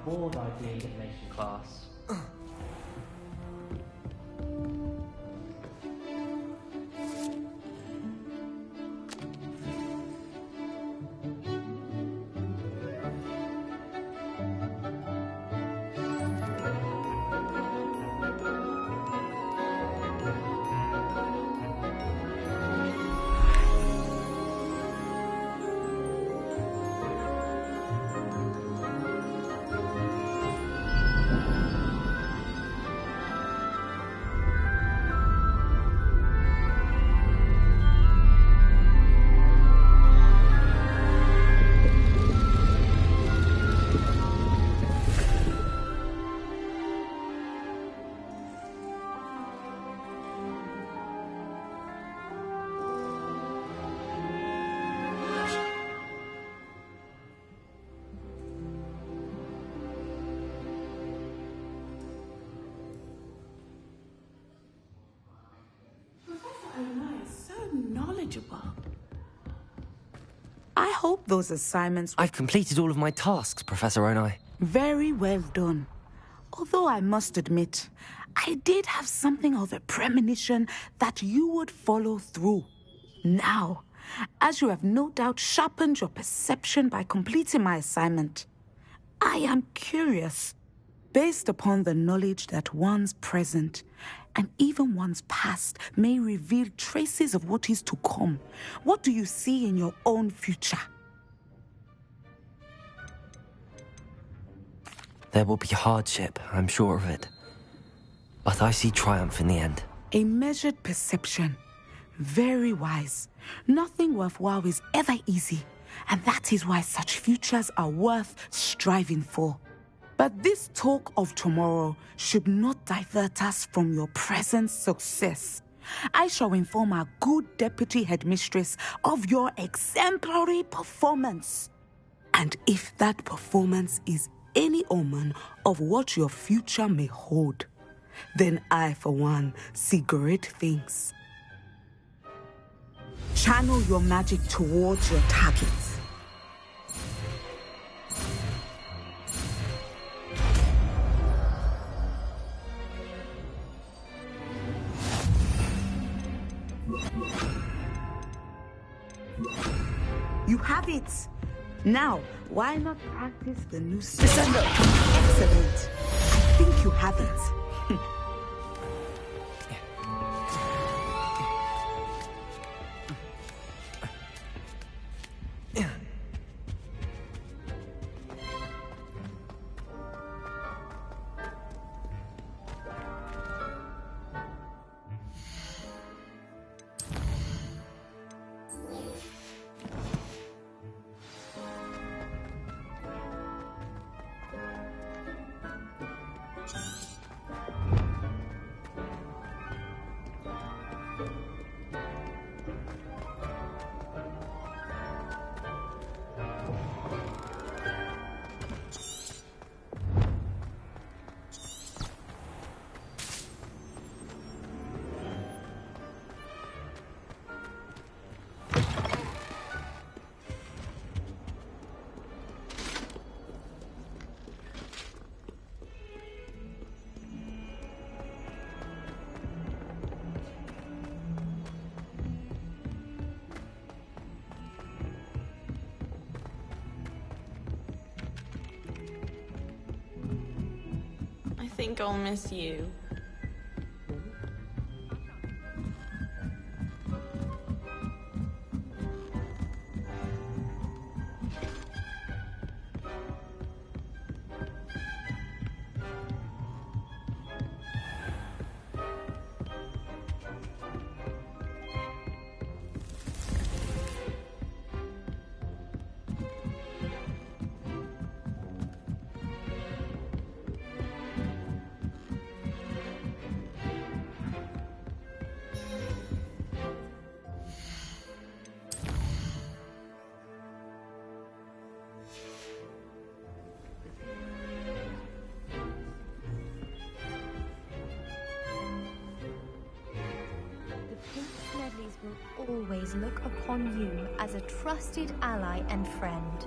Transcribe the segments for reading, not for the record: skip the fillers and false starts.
bored I'd be in divination class. I hope those assignments... I've completed all of my tasks, Professor Onai. Very well done. Although I must admit, I did have something of a premonition that you would follow through. Now, as you have no doubt sharpened your perception by completing my assignment, I am curious, based upon the knowledge that one's present and even one's past may reveal traces of what is to come. What do you see in your own future? There will be hardship, I'm sure of it. But I see triumph in the end. A measured perception. Very wise. Nothing worthwhile is ever easy, and that is why such futures are worth striving for. But this talk of tomorrow should not divert us from your present success. I shall inform our good deputy headmistress of your exemplary performance. And if that performance is any omen of what your future may hold, then I, for one, see great things. Channel your magic towards your target. You have it. Now, why not practice the new system? Excellent. I think you have it. I think I'll miss you. Will always look upon you as a trusted ally and friend.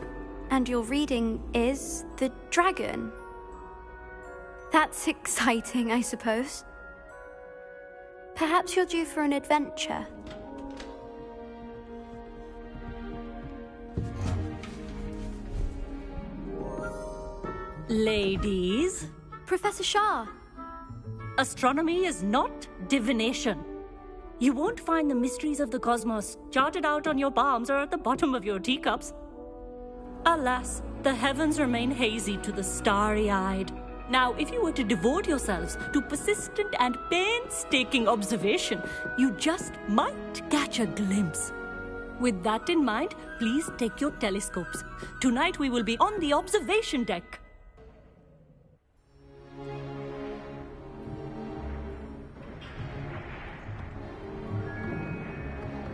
And your reading is the dragon? That's exciting, I suppose. Perhaps you're due for an adventure. Ladies, Professor Shah. astronomy is not divination. You won't find the mysteries of the cosmos charted out on your palms or at the bottom of your teacups. Alas, the heavens remain hazy to the starry-eyed. Now, if you were to devote yourselves to persistent and painstaking observation, you just might catch a glimpse. With that in mind, please take your telescopes. Tonight we will be on the observation deck.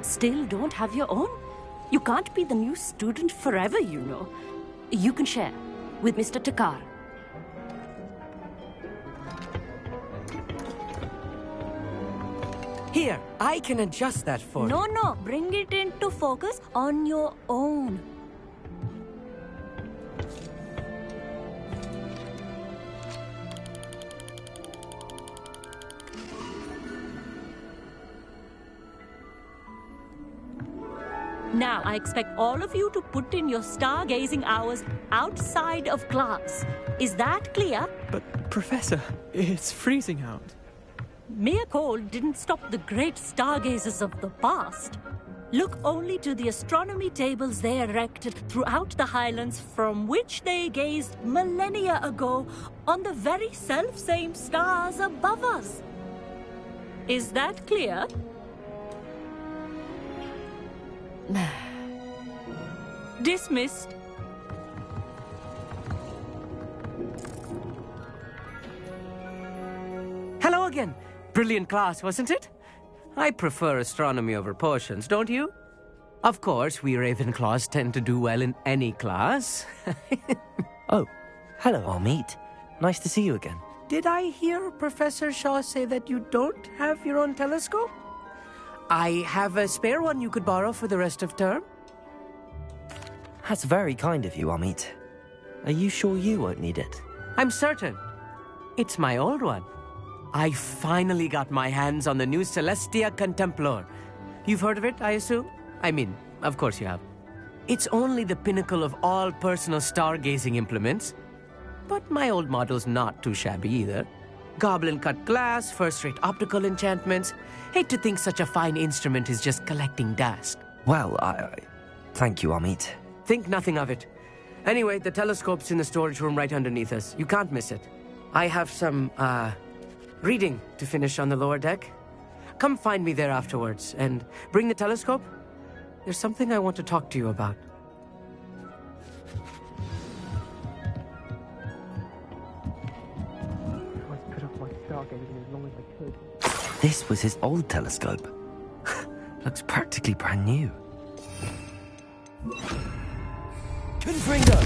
Still don't have your own? You can't be the new student forever, you know. You can share with Mr. Takar. Here, I can adjust that for you. No, bring it into focus on your own. Now, I expect all of you to put in your stargazing hours outside of class. Is that clear? But, Professor, it's freezing out. Mere cold didn't stop the great stargazers of the past. Look only to the astronomy tables they erected throughout the highlands from which they gazed millennia ago on the very self-same stars above us. Is that clear? Dismissed. Hello again. Brilliant class, wasn't it? I prefer astronomy over potions, don't you? Of course, we Ravenclaws tend to do well in any class. Oh, hello, Amit. Nice to see you again. Did I hear Professor Shaw say that you don't have your own telescope? I have a spare one you could borrow for the rest of term. That's very kind of you, Amit. Are you sure you won't need it? I'm certain. It's my old one. I finally got my hands on the new Celestia Contemplor. You've heard of it, I assume? I mean, of course you have. It's only the pinnacle of all personal stargazing implements. But my old model's not too shabby either. Goblin-cut glass, first-rate optical enchantments. Hate to think such a fine instrument is just collecting dust. Well, thank you, Amit. Think nothing of it. Anyway, the telescope's in the storage room right underneath us. You can't miss it. I have some, reading to finish on the lower deck. Come find me there afterwards, and bring the telescope. There's something I want to talk to you about. I put off my stargazing as long as I could. This was his old telescope. Looks practically brand new. Confringo!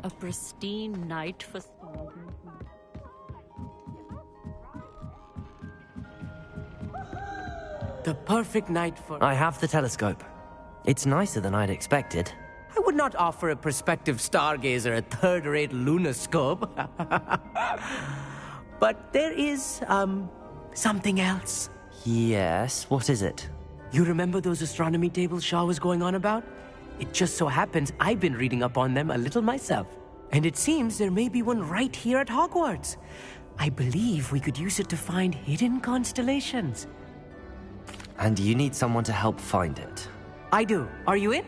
A pristine night for stargazing. The perfect night for... I have the telescope. It's nicer than I'd expected. I would not offer a prospective stargazer a third-rate lunoscope. But there is, something else. Yes, what is it? You remember those astronomy tables Shaw was going on about? It just so happens I've been reading up on them a little myself. And it seems there may be one right here at Hogwarts. I believe we could use it to find hidden constellations. And you need someone to help find it. I do. Are you in?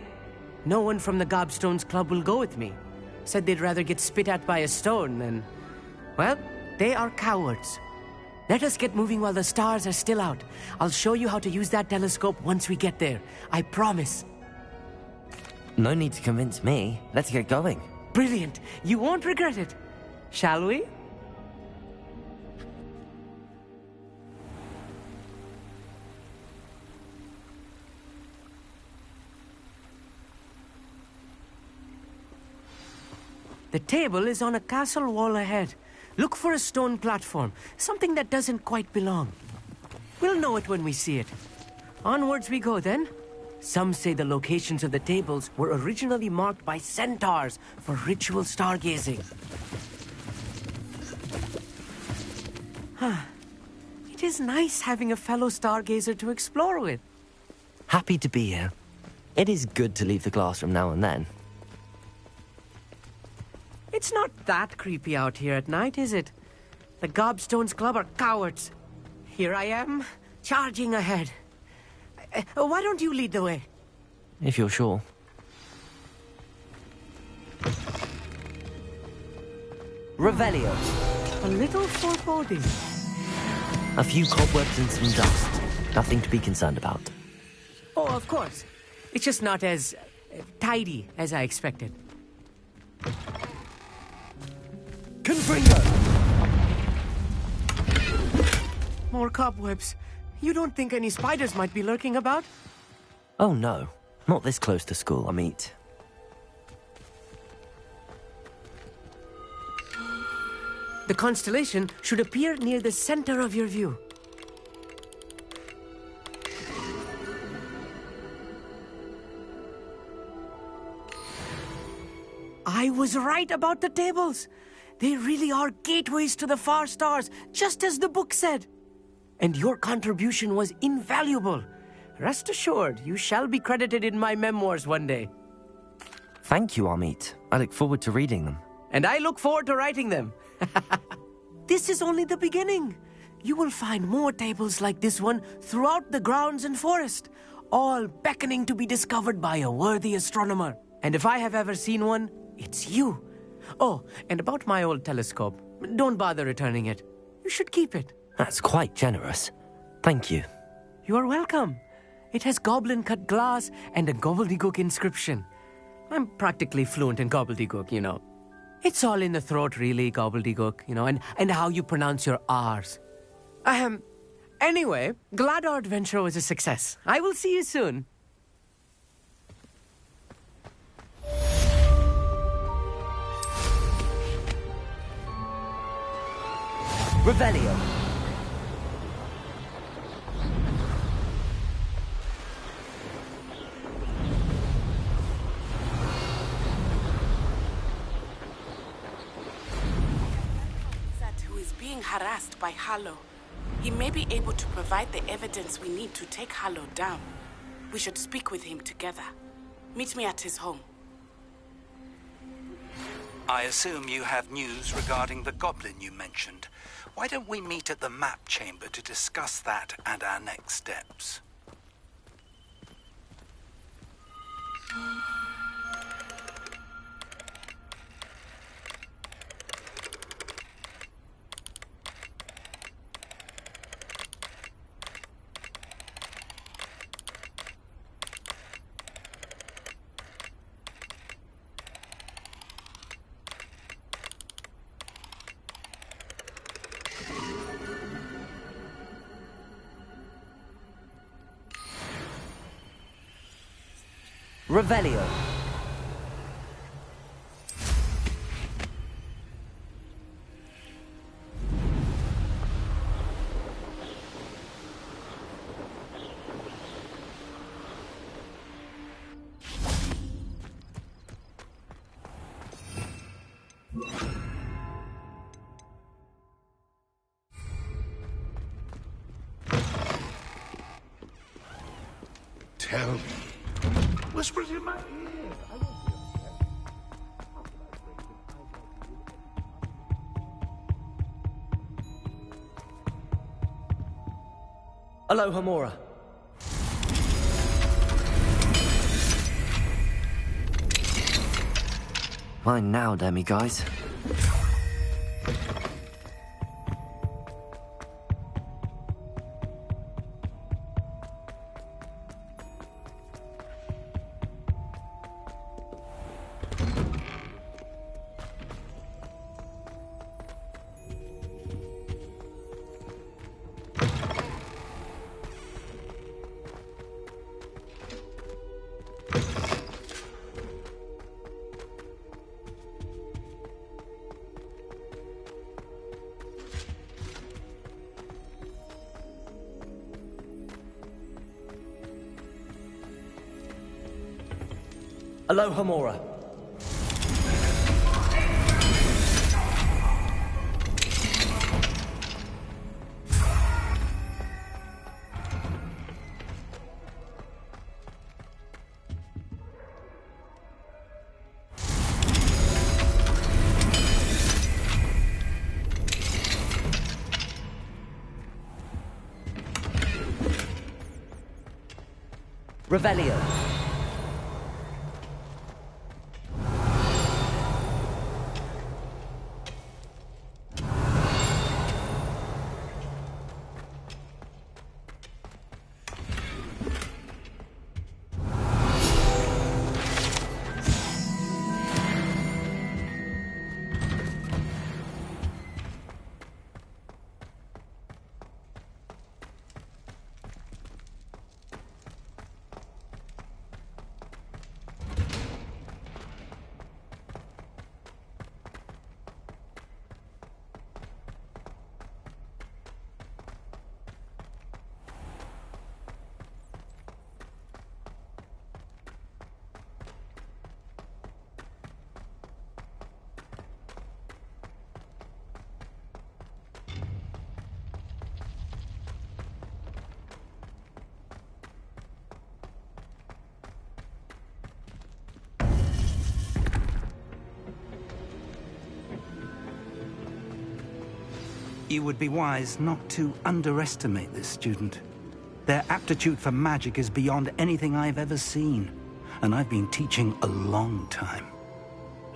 No one from the Gobstones Club will go with me. Said they'd rather get spit at by a stone than... Well, they are cowards. Let us get moving while the stars are still out. I'll show you how to use that telescope once we get there. I promise. No need to convince me. Let's get going. Brilliant. You won't regret it. Shall we? The table is on a castle wall ahead. Look for a stone platform, something that doesn't quite belong. We'll know it when we see it. Onwards we go then. Some say the locations of the tables were originally marked by centaurs for ritual stargazing. It is nice having a fellow stargazer to explore with. Happy to be here. It is good to leave the classroom now and then. It's not that creepy out here at night, is it? The Gobstones Club are cowards. Here I am, charging ahead. Why don't you lead the way? If you're sure. Revelio. A little foreboding. A few cobwebs and some dust. Nothing to be concerned about. Oh, of course. It's just not as tidy as I expected. Confringo! More cobwebs. You don't think any spiders might be lurking about? Oh no, not this close to school, I meet. The constellation should appear near the center of your view. I was right about the tables. They really are gateways to the far stars, just as the book said. And your contribution was invaluable. Rest assured, you shall be credited in my memoirs one day. Thank you, Amit. I look forward to reading them. And I look forward to writing them. This is only the beginning. You will find more tables like this one throughout the grounds and forest, all beckoning to be discovered by a worthy astronomer. And if I have ever seen one, it's you. Oh, and about my old telescope, don't bother returning it. You should keep it. That's quite generous. Thank you. You are welcome. It has goblin-cut glass and a gobbledygook inscription. I'm practically fluent in gobbledygook, you know. It's all in the throat, really, gobbledygook, you know, and how you pronounce your R's. Anyway, glad our adventure was a success. I will see you soon. Revelio. Who is being harassed by Harlow. He may be able to provide the evidence we need to take Harlow down. We should speak with him together. Meet me at his home. I assume you have news regarding the goblin you mentioned. Why don't we meet at the map chamber to discuss that and our next steps? Revelio. Tell me. Whisper in my ear. Aloha Mora. Mine now, demi-guys. Aloha Mora. Revelio. You would be wise not to underestimate this student. Their aptitude for magic is beyond anything I've ever seen, and I've been teaching a long time.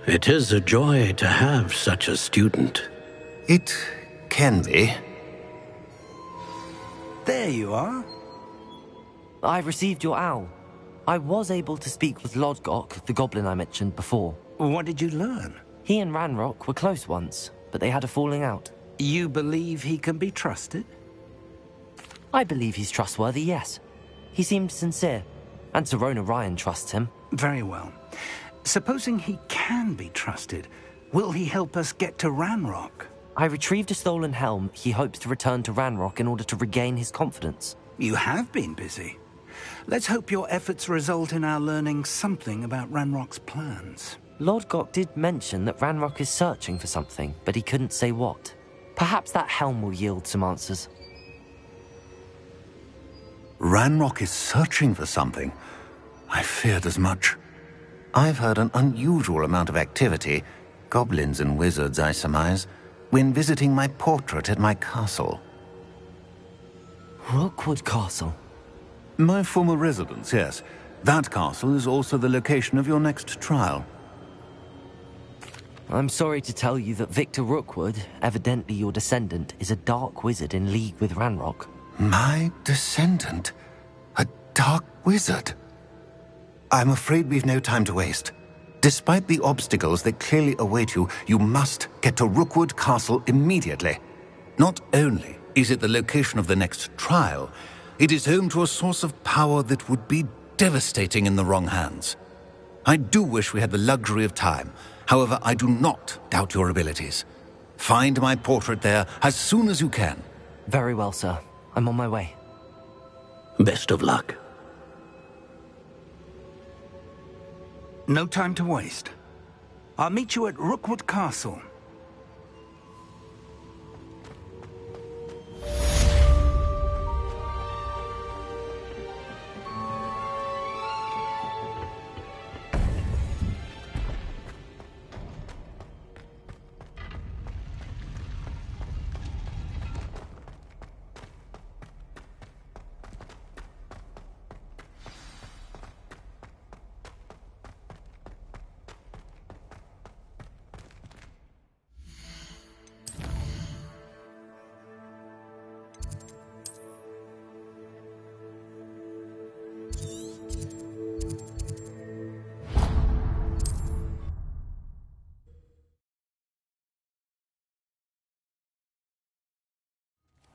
It is a joy to have such a student. It can be. There you are. I received your owl. I was able to speak with Lodgok, the goblin I mentioned before. What did you learn? He and Ranrock were close once, but they had a falling out. You believe he can be trusted? I believe he's trustworthy, yes. He seemed sincere, and Serona Ryan trusts him. Very well. Supposing he can be trusted, will he help us get to Ranrock? I retrieved a stolen helm. He hopes to return to Ranrock in order to regain his confidence. You have been busy. Let's hope your efforts result in our learning something about Ranrock's plans. Lodgok did mention that Ranrock is searching for something, but he couldn't say what. Perhaps that helm will yield some answers. Ranrock is searching for something. I feared as much. I've heard an unusual amount of activity, goblins and wizards, I surmise, when visiting my portrait at my castle. Rookwood Castle? My former residence, yes. That castle is also the location of your next trial. I'm sorry to tell you that Victor Rookwood, evidently your descendant, is a dark wizard in league with Ranrock. My descendant? A dark wizard? I'm afraid we've no time to waste. Despite the obstacles that clearly await you, you must get to Rookwood Castle immediately. Not only is it the location of the next trial, it is home to a source of power that would be devastating in the wrong hands. I do wish we had the luxury of time. However, I do not doubt your abilities. Find my portrait there as soon as you can. Very well, sir. I'm on my way. Best of luck. No time to waste. I'll meet you at Rookwood Castle.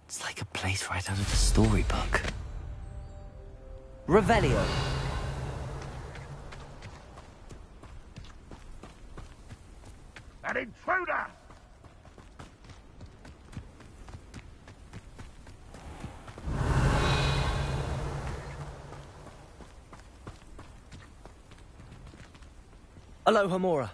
It's like a place right out of a storybook. Revelio. An intruder! Aloha Mora.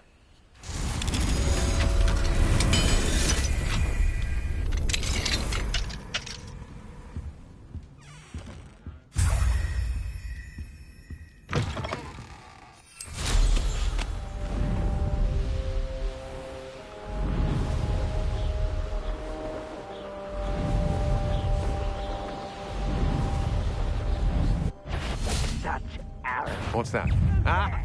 What's that? Ah!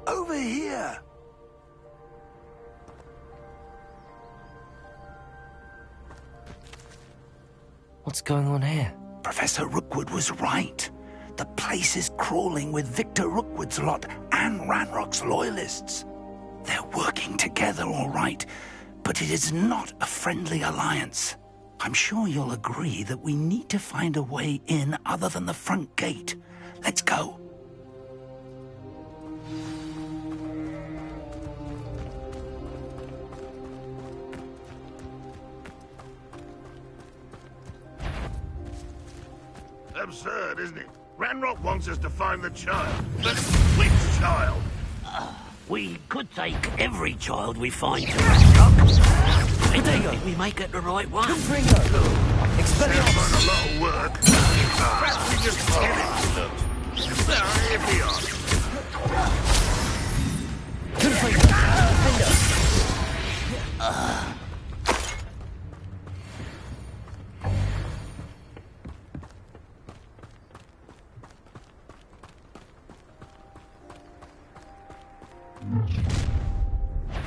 Over here! What's going on here? Professor Rookwood was right. The place is crawling with Victor Rookwood's lot and Ranrock's loyalists. They're working together, all right, but it is not a friendly alliance. I'm sure you'll agree that we need to find a way in other than the front gate. Let's go. Absurd, isn't it? Ranrock wants us to find the child. But which child? We could take every child we find to Ranrock. I think we might get the right one. Expelliarmus! A lot of work. Perhaps we just tell him we looked. Here we are.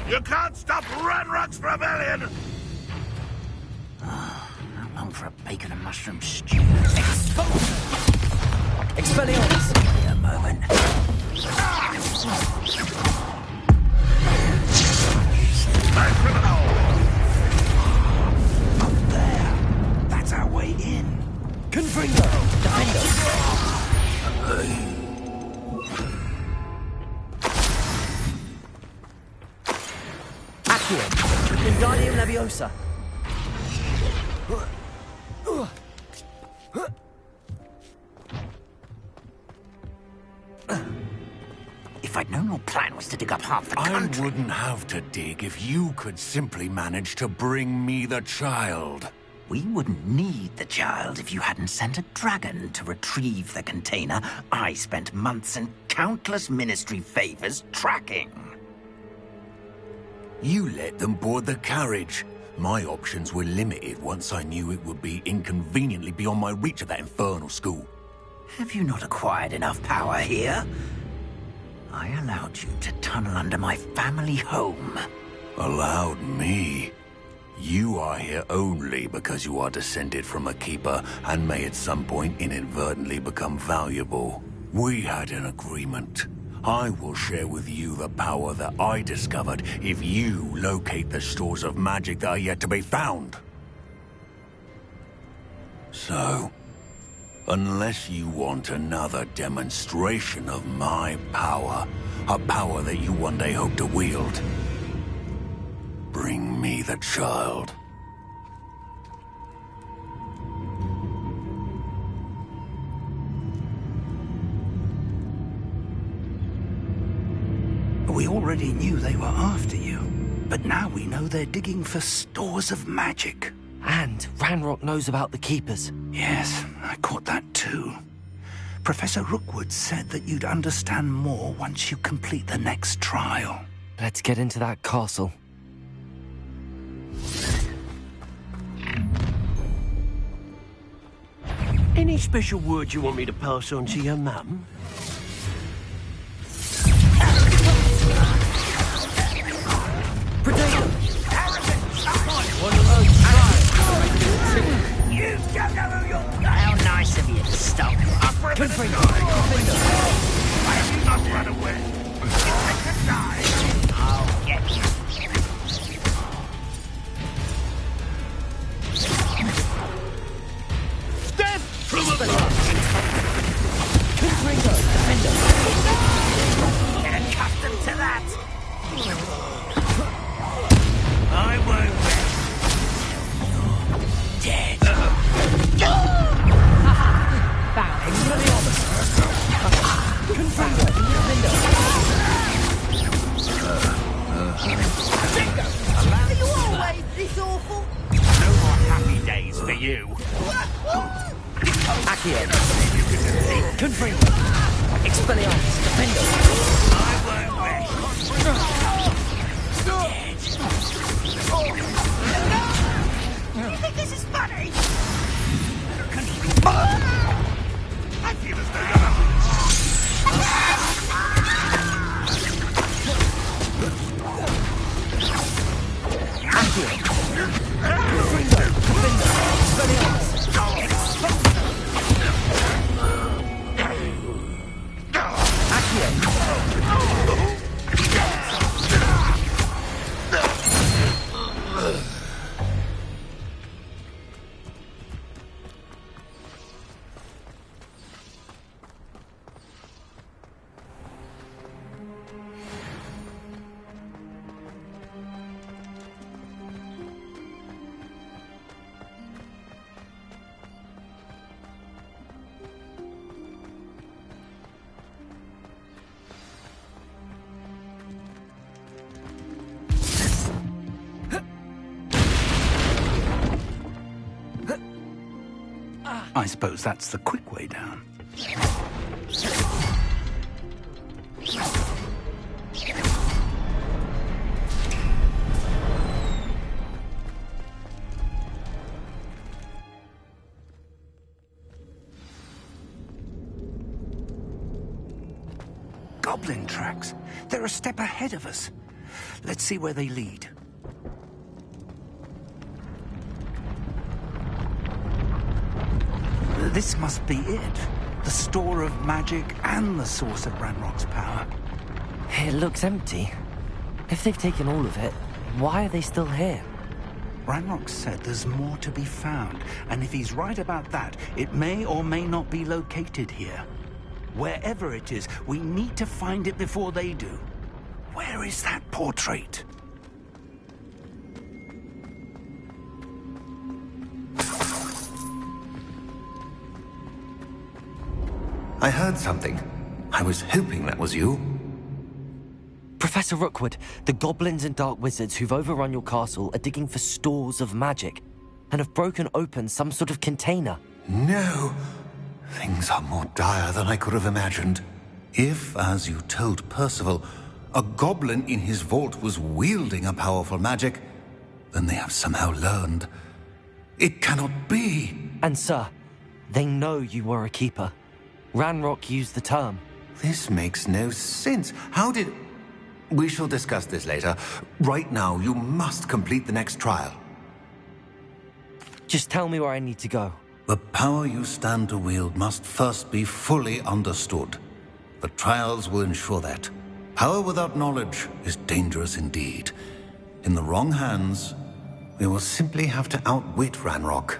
You can't stop Ranrock's rebellion! I'm long for a bacon and mushroom stew. Expelliarmus! Wait a moment. Up there. That's our way in. Confringo! Defender! Accio! Wingardium Leviosa! If I'd known your plan was to dig up half the country... I wouldn't have to dig if you could simply manage to bring me the child. We wouldn't need the child if you hadn't sent a dragon to retrieve the container I spent months and countless ministry favors tracking. You let them board the carriage. My options were limited once I knew it would be inconveniently beyond my reach at that infernal school. Have you not acquired enough power here? I allowed you to tunnel under my family home. Allowed me? You are here only because you are descended from a keeper and may at some point inadvertently become valuable. We had an agreement. I will share with you the power that I discovered if you locate the stores of magic that are yet to be found. So, unless you want another demonstration of my power, a power that you one day hope to wield, bring me the child. We already knew they were after you, but now we know they're digging for stores of magic. And Ranrock knows about the Keepers. Yes, I caught that too. Professor Rookwood said that you'd understand more once you complete the next trial. Let's get into that castle. Any special words you want me to pass on to your mum? You don't know who you're... How nice of you to stop. Up with the sky! must run away. I could die. I'll get you. Death! From above. Confringo, defender. Get accustomed to that. I won't rest. You're dead. Expelliarmus. Confringo, defender. Are you always this awful? No more happy days for you. Accio. Confringo. Expelliarmus, defender. I won't rest. Dead. You think this is funny? I feel as though you're Accio. Confringo, defender. Expelliarmus. I suppose that's the quick way down. Goblin tracks. They're a step ahead of us. Let's see where they lead. This must be it. The store of magic and the source of Ranrock's power. It looks empty. If they've taken all of it, why are they still here? Ranrock said there's more to be found, and if he's right about that, it may or may not be located here. Wherever it is, we need to find it before they do. Where is that portrait? I heard something. I was hoping that was you. Professor Rookwood, the goblins and dark wizards who've overrun your castle are digging for stores of magic and have broken open some sort of container. No. Things are more dire than I could have imagined. If, as you told Percival, a goblin in his vault was wielding a powerful magic, then they have somehow learned. It cannot be. And sir, they know you were a keeper. Ranrock used the term. This makes no sense. How did... We shall discuss this later. Right now, you must complete the next trial. Just tell me where I need to go. The power you stand to wield must first be fully understood. The trials will ensure that. Power without knowledge is dangerous indeed. In the wrong hands, we will simply have to outwit Ranrock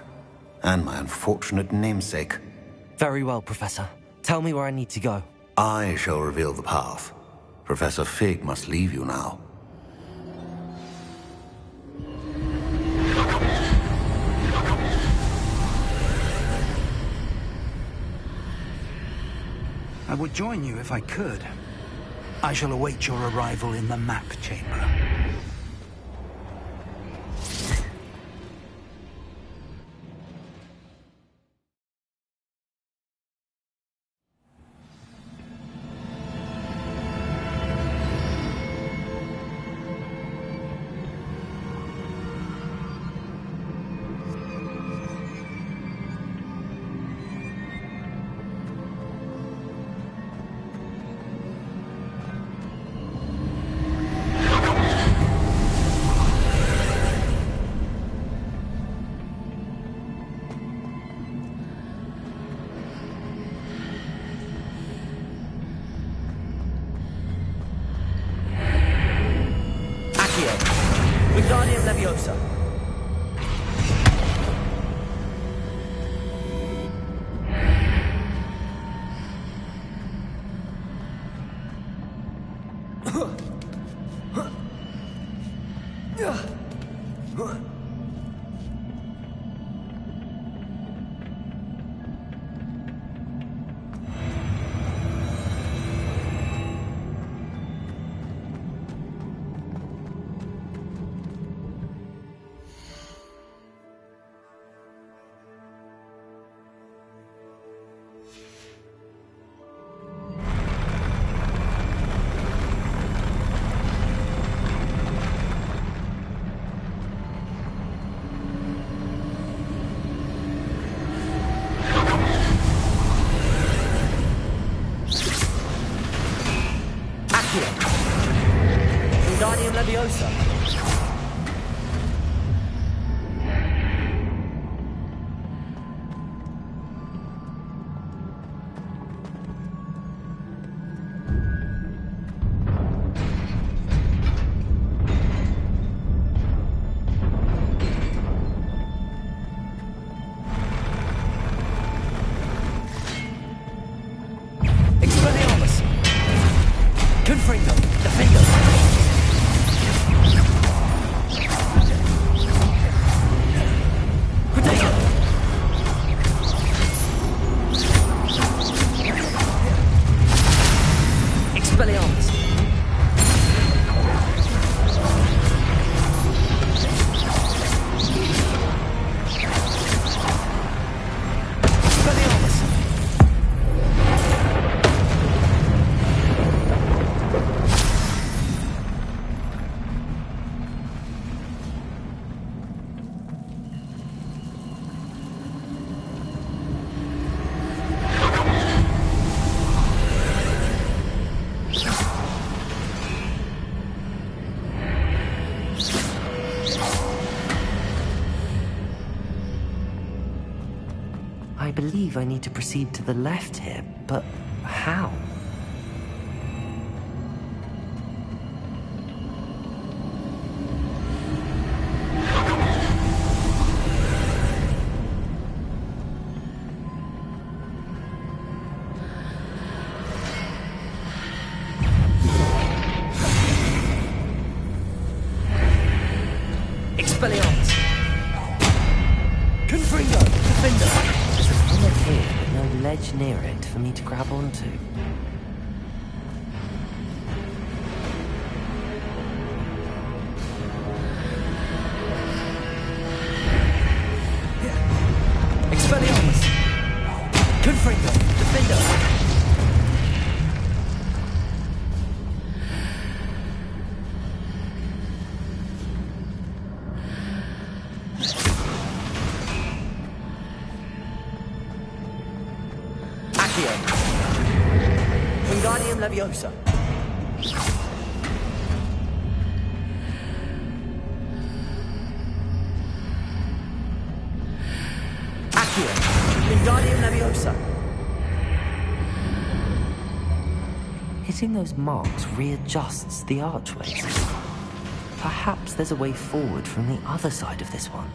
and my unfortunate namesake. Very well, Professor. Tell me where I need to go. I shall reveal the path. Professor Fig must leave you now. I would join you if I could. I shall await your arrival in the map chamber. Wingardium Leviosa. Wingardium Leviosa. Expelliarmus. Confringo. Defendo. Expelliarmus. Expelliarmus. I believe I need to proceed to the left here, but how? Expelliarmus. Confringo. Defendo. On the here, but no ledge near it for me to grab onto. Expelliarmus. Confringo. Defendo. Wingardium Leviosa. Accio. Wingardium Leviosa. Hitting those marks readjusts the archways. Perhaps there's a way forward from the other side of this one.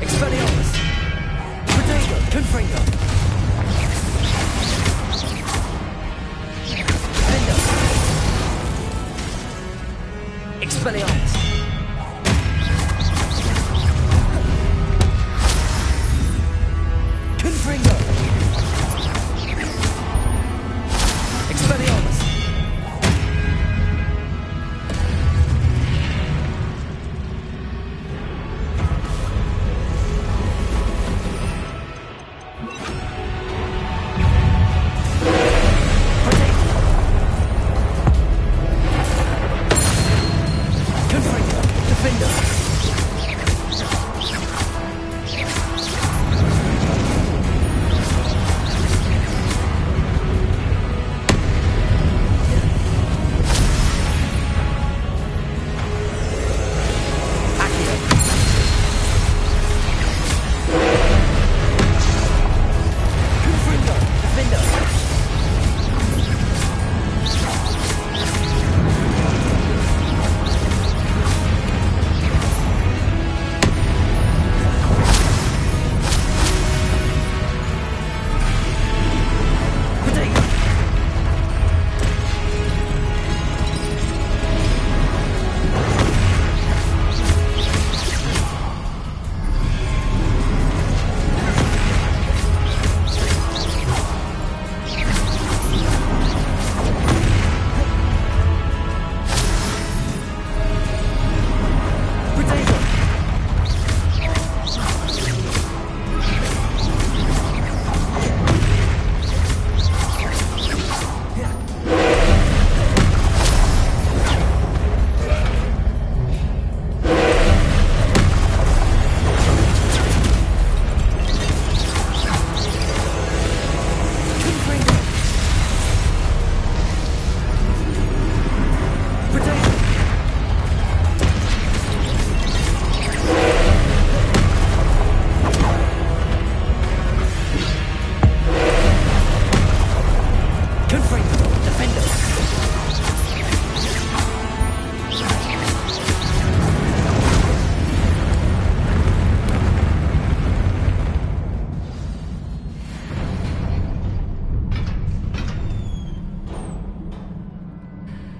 Expelliarmus! Protego! Confringo! Defender! Expelliarmus! Confringo! Expelliarmus!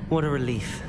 What a relief.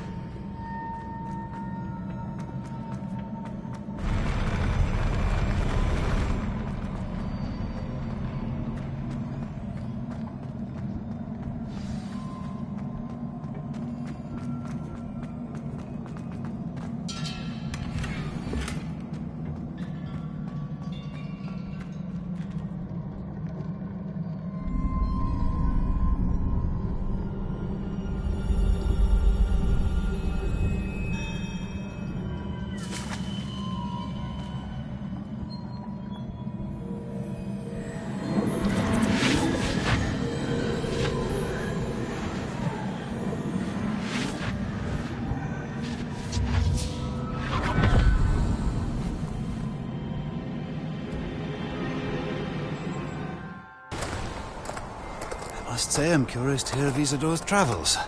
I must say I'm curious to hear of Isadore's travels.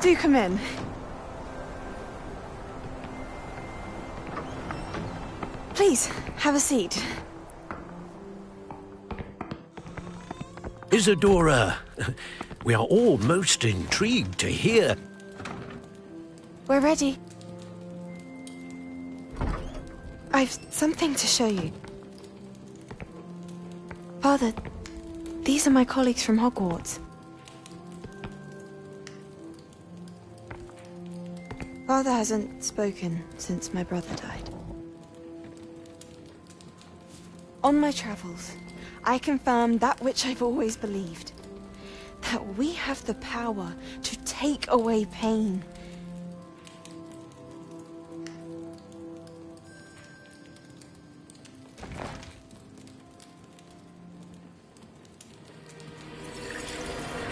Do come in. Please, have a seat. Isadora, we are all most intrigued to hear. We're ready. I've something to show you. Father, these are my colleagues from Hogwarts. Father hasn't spoken since my brother died. On my travels, I confirmed that which I've always believed. That we have the power to take away pain.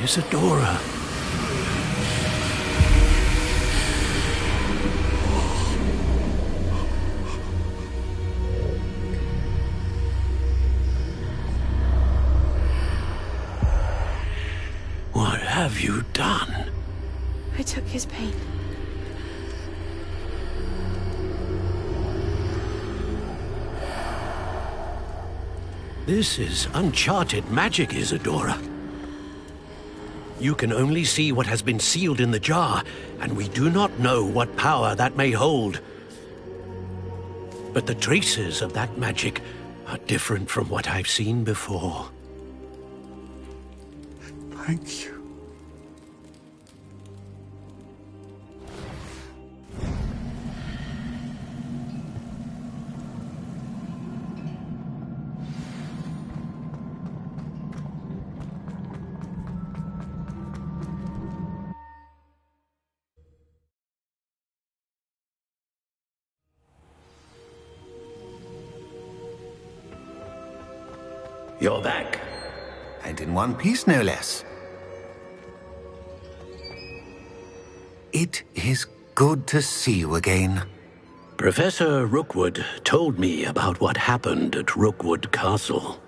Isadora. have you done? I took his pain. This is uncharted magic, Isadora. You can only see what has been sealed in the jar, and we do not know what power that may hold. But the traces of that magic are different from what I've seen before. Thank you. You're back. And in one piece, no less. It is good to see you again. Professor Rookwood told me about what happened at Rookwood Castle.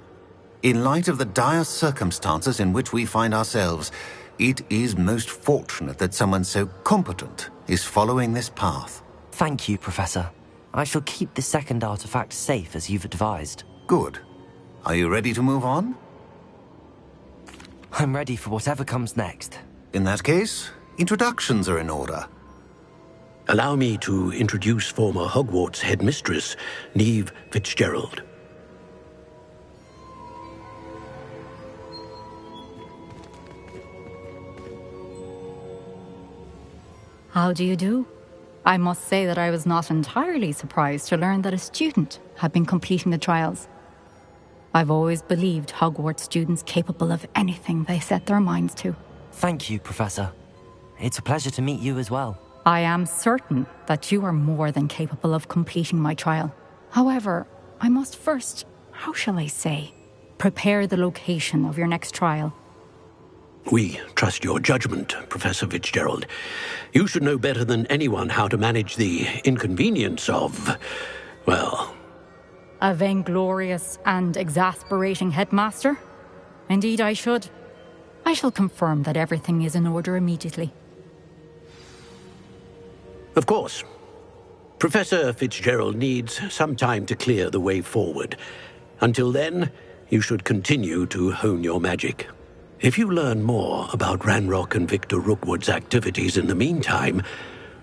In light of the dire circumstances in which we find ourselves, it is most fortunate that someone so competent is following this path. Thank you, Professor. I shall keep the second artifact safe as you've advised. Good. Are you ready to move on? I'm ready for whatever comes next. In that case, introductions are in order. Allow me to introduce former Hogwarts headmistress, Neve Fitzgerald. How do you do? I must say that I was not entirely surprised to learn that a student had been completing the trials. I've always believed Hogwarts students capable of anything they set their minds to. Thank you, Professor. It's a pleasure to meet you as well. I am certain that you are more than capable of completing my trial. However, I must first, how shall I say, prepare the location of your next trial. We trust your judgment, Professor Fitzgerald. You should know better than anyone how to manage the inconvenience of, well... A vainglorious and exasperating headmaster? Indeed I should. I shall confirm that everything is in order immediately. Of course. Professor Fitzgerald needs some time to clear the way forward. Until then, you should continue to hone your magic. If you learn more about Ranrock and Victor Rookwood's activities in the meantime,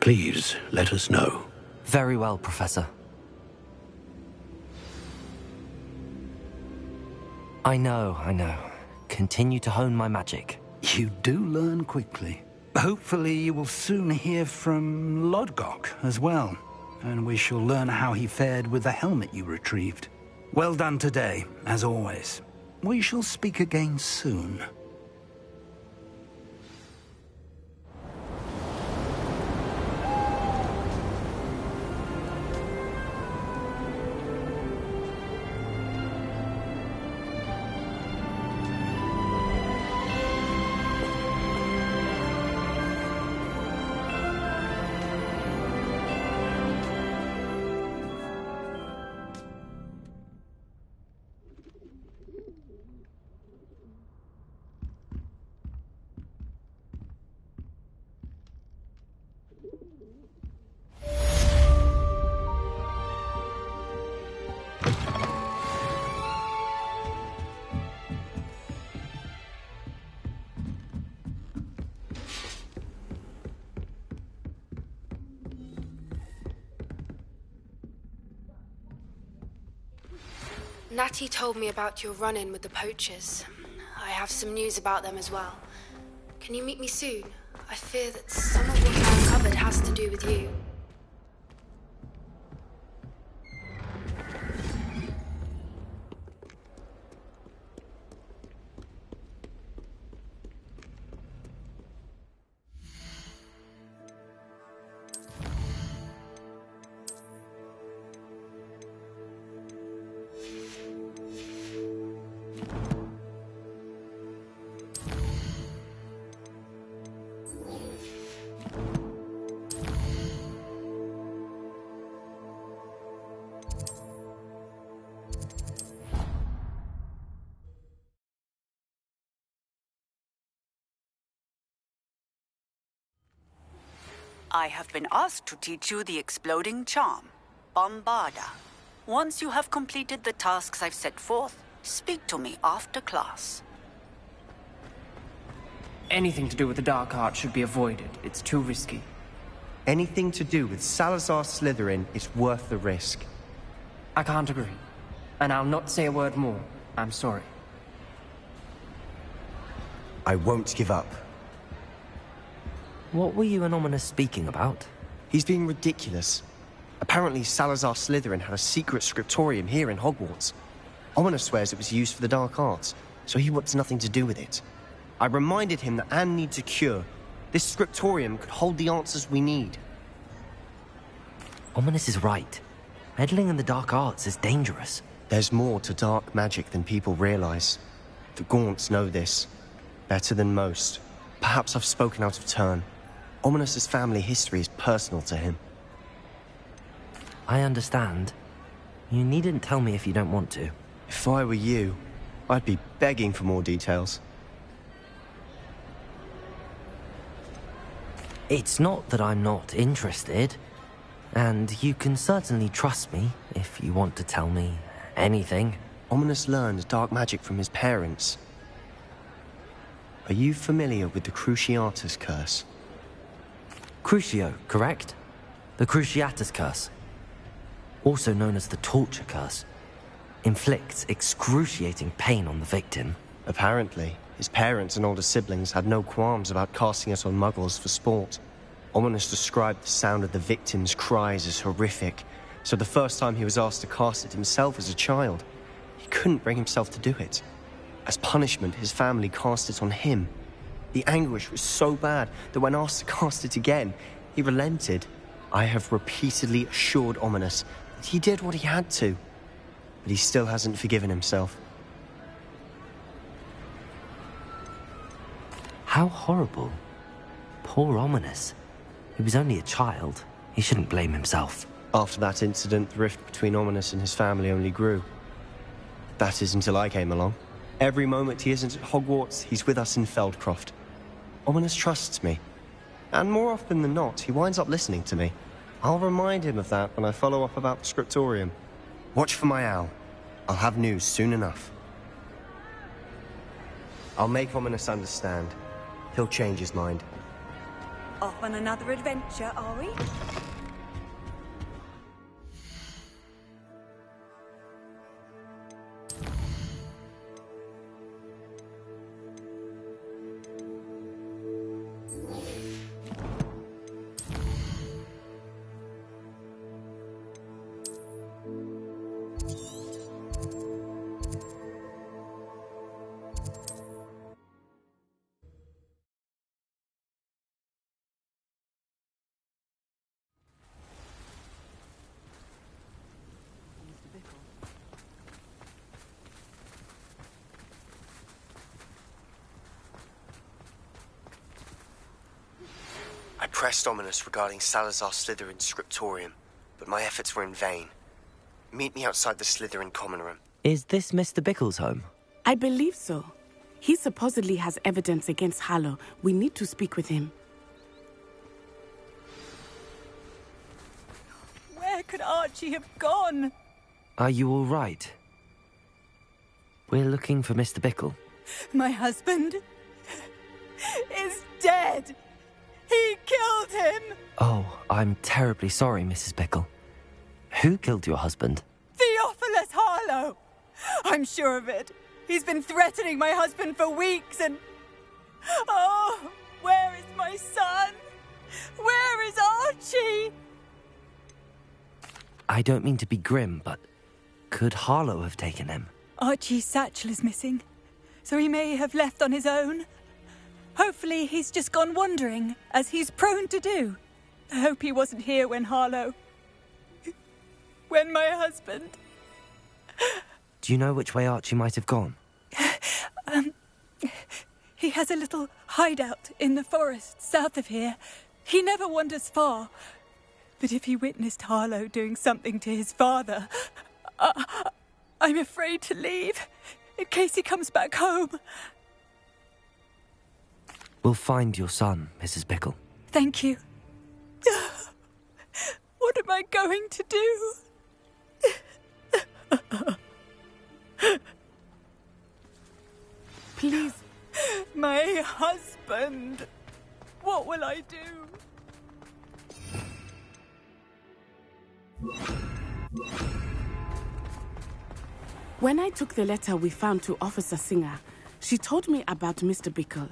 please let us know. Very well, Professor. I know. Continue to hone my magic. You do learn quickly. Hopefully you will soon hear from Lodgok as well, and we shall learn how he fared with the helmet you retrieved. Well done today, as always. We shall speak again soon. Natty told me about your run-in with the poachers. I have some news about them as well. Can you meet me soon? I fear that some of what I uncovered has to do with you. I have been asked to teach you the exploding charm, Bombarda. Once you have completed the tasks I've set forth, speak to me after class. Anything to do with the dark art should be avoided. It's too risky. Anything to do with Salazar Slytherin is worth the risk. I can't agree. And I'll not say a word more. I'm sorry. I won't give up. What were you and Ominous speaking about? He's being ridiculous. Apparently Salazar Slytherin had a secret scriptorium here in Hogwarts. Ominous swears it was used for the dark arts, so he wants nothing to do with it. I reminded him that Anne needs a cure. This scriptorium could hold the answers we need. Ominous is right. Meddling in the dark arts is dangerous. There's more to dark magic than people realize. The Gaunts know this. Better than most. Perhaps I've spoken out of turn. Ominous's family history is personal to him. I understand. You needn't tell me if you don't want to. If I were you, I'd be begging for more details. It's not that I'm not interested. And you can certainly trust me if you want to tell me anything. Ominous learned dark magic from his parents. Are you familiar with the Cruciatus Curse? Crucio, correct? The Cruciatus Curse. Also known as the Torture Curse. Inflicts excruciating pain on the victim. Apparently, his parents and older siblings had no qualms about casting it on muggles for sport. Ominous described the sound of the victim's cries as horrific, so the first time he was asked to cast it himself as a child, he couldn't bring himself to do it. As punishment, his family cast it on him. The anguish was so bad that when asked to cast it again, he relented. I have repeatedly assured Ominous that he did what he had to, but he still hasn't forgiven himself. How horrible. Poor Ominous. He was only a child. He shouldn't blame himself. After that incident, the rift between Ominous and his family only grew. That is until I came along. Every moment he isn't at Hogwarts, he's with us in Feldcroft. Ominous trusts me. And more often than not, he winds up listening to me. I'll remind him of that when I follow up about the scriptorium. Watch for my owl. I'll have news soon enough. I'll make Ominous understand. He'll change his mind. Off on another adventure, are we? I pressed Ominous regarding Salazar Slytherin's scriptorium, but my efforts were in vain. Meet me outside the Slytherin common room. Is this Mr. Bickle's home? I believe so. He supposedly has evidence against Harlow. We need to speak with him. Where could Archie have gone? Are you all right? We're looking for Mr. Bickle. My husband is dead. He killed him. Oh, I'm terribly sorry, Mrs. Bickle. Who killed your husband? Theophilus Harlow. I'm sure of it. He's been threatening my husband for weeks and... Oh, where is my son? Where is Archie? I don't mean to be grim, but could Harlow have taken him? Archie's satchel is missing, so he may have left on his own. Hopefully he's just gone wandering, as he's prone to do. I hope he wasn't here when when my husband... Do you know which way Archie might have gone? He has a little hideout in the forest south of here. He never wanders far. But if he witnessed Harlow doing something to his father, I'm afraid to leave, in case he comes back home. We'll find your son, Mrs. Bickle. Thank you. going to do? Please. My husband. What will I do? When I took the letter we found to Officer Singer, she told me about Mr. Bickle.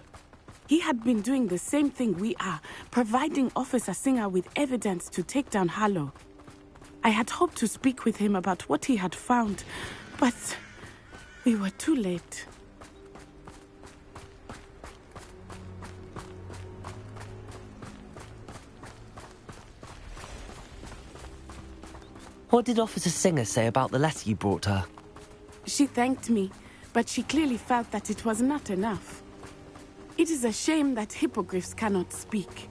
He had been doing the same thing we are, providing Officer Singer with evidence to take down Harlow. I had hoped to speak with him about what he had found, but we were too late. What did Officer Singer say about the letter you brought her? She thanked me, but she clearly felt that it was not enough. It is a shame that hippogriffs cannot speak.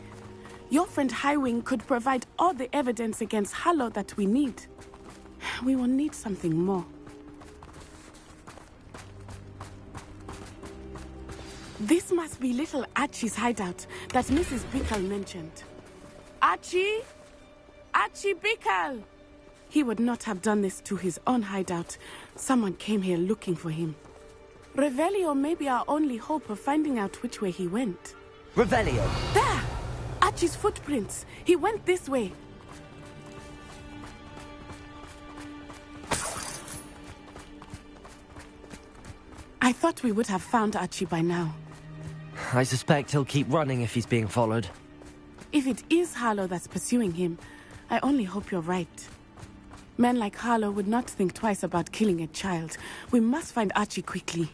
Your friend Highwing could provide all the evidence against Harlow that we need. We will need something more. This must be little Archie's hideout that Mrs. Bickle mentioned. Archie? Archie Bickle! He would not have done this to his own hideout. Someone came here looking for him. Revelio may be our only hope of finding out which way he went. Revelio! There! Archie's footprints. He went this way. I thought we would have found Archie by now. I suspect he'll keep running if he's being followed. If it is Harlow that's pursuing him, I only hope you're right. Men like Harlow would not think twice about killing a child. We must find Archie quickly.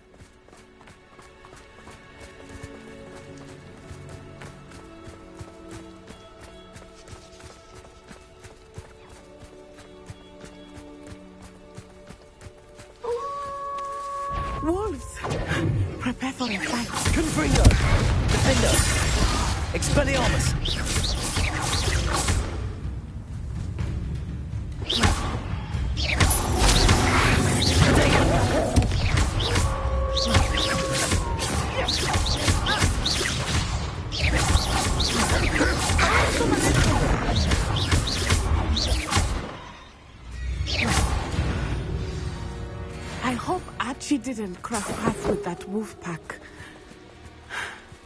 Wolves! Prepare for a fight. Confringo! Defender! Expelliarmus! I hope Archie didn't cross paths with that wolf pack.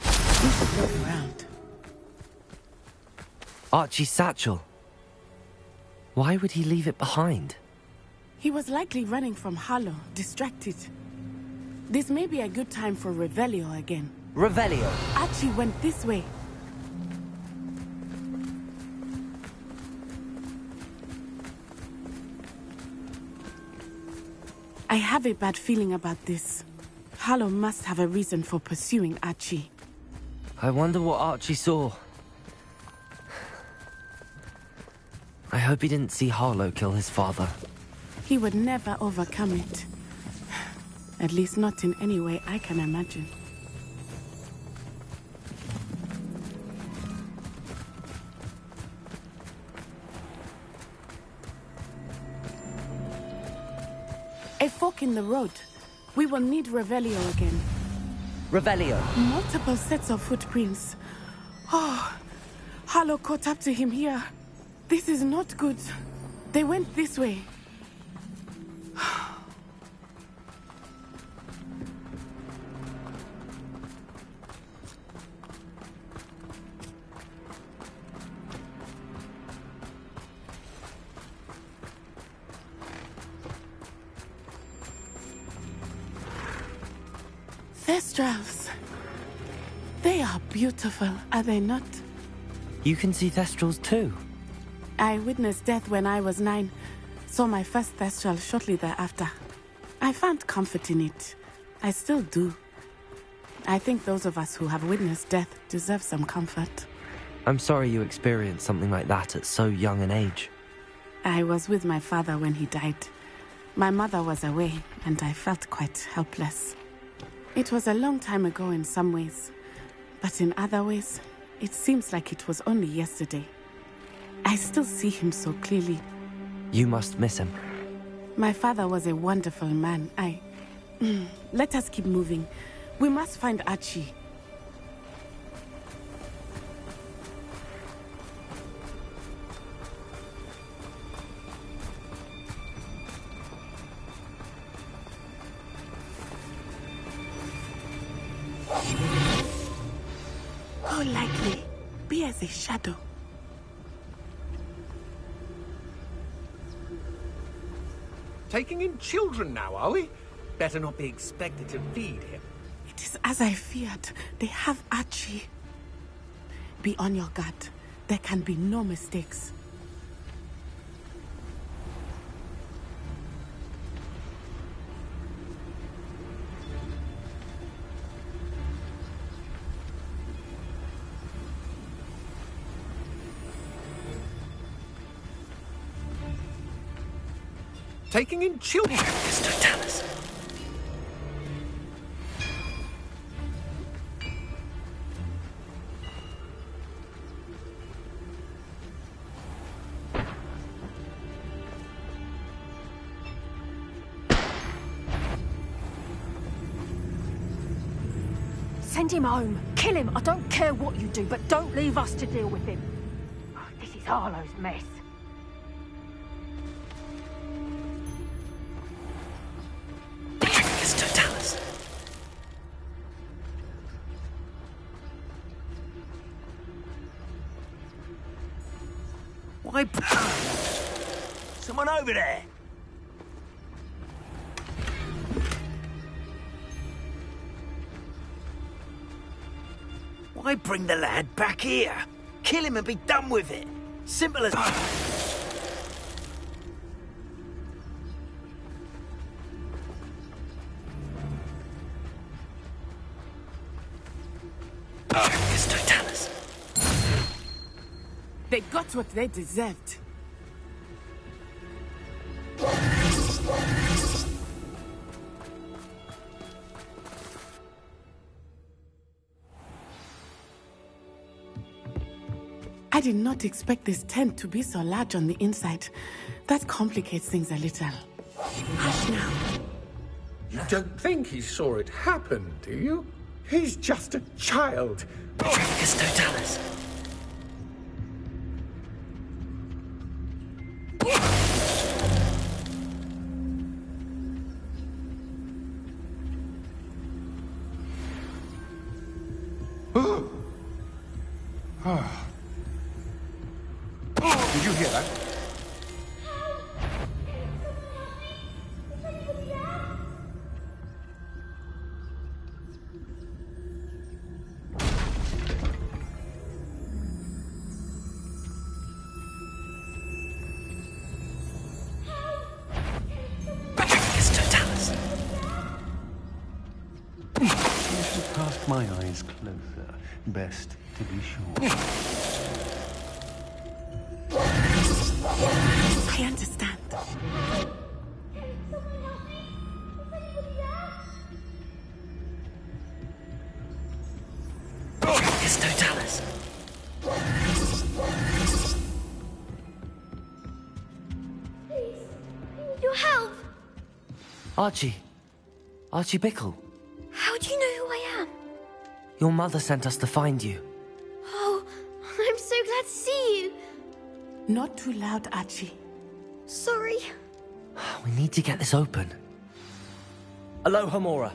We should look around. Archie's satchel. Why would he leave it behind? He was likely running from Harlow, distracted. This may be a good time for Revelio again. Revelio! Archie went this way. I have a bad feeling about this. Harlow must have a reason for pursuing Archie. I wonder what Archie saw. I hope he didn't see Harlow kill his father. He would never overcome it. At least not in any way I can imagine. A fork in the road. We will need Revelio again. Revelio. Multiple sets of footprints. Oh, Harlow caught up to him here. This is not good. They went this way. Thestrals. They are beautiful, are they not? You can see Thestrals too. I witnessed death when I was 9. Saw my first Thestral shortly thereafter. I found comfort in it. I still do. I think those of us who have witnessed death deserve some comfort. I'm sorry you experienced something like that at so young an age. I was with my father when he died. My mother was away, and I felt quite helpless. It was a long time ago in some ways, but in other ways, it seems like it was only yesterday. I still see him so clearly. You must miss him. My father was a wonderful man. Let us keep moving. We must find Archie. How likely? Be as a shadow. Taking in children now, are we? Better not be expected to feed him. It is as I feared. They have Archie. Be on your guard. There can be no mistakes. Taking in children. Mr. Dallas. Send him home. Kill him. I don't care what you do, but don't leave us to deal with him. Oh, this is Harlow's mess. Mr. Dallas. Why... Someone over there! Why bring the lad back here? Kill him and be done with it. Simple as... Mr. Dallas. They got what they deserved. I did not expect this tent to be so large on the inside. That complicates things a little. Hush now. You don't think he saw it happen, do you? He's just a child. Mr. Dallas. Did you hear that? Mr. Dallas. I should cast my eyes closer. Best to be sure. I understand. Mr. Dallas. Your help! Archie. Archie Bickle. How do you know who I am? Your mother sent us to find you. Oh, I'm so glad to see you. Not too loud, Archie. Sorry. We need to get this open. Aloha, Mora.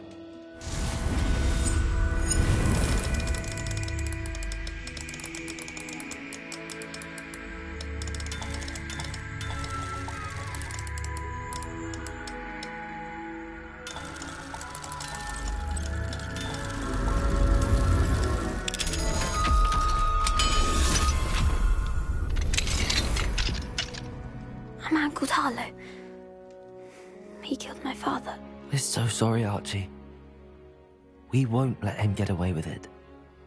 A man called Harlow. He killed my father. We're so sorry, Archie. We won't let him get away with it.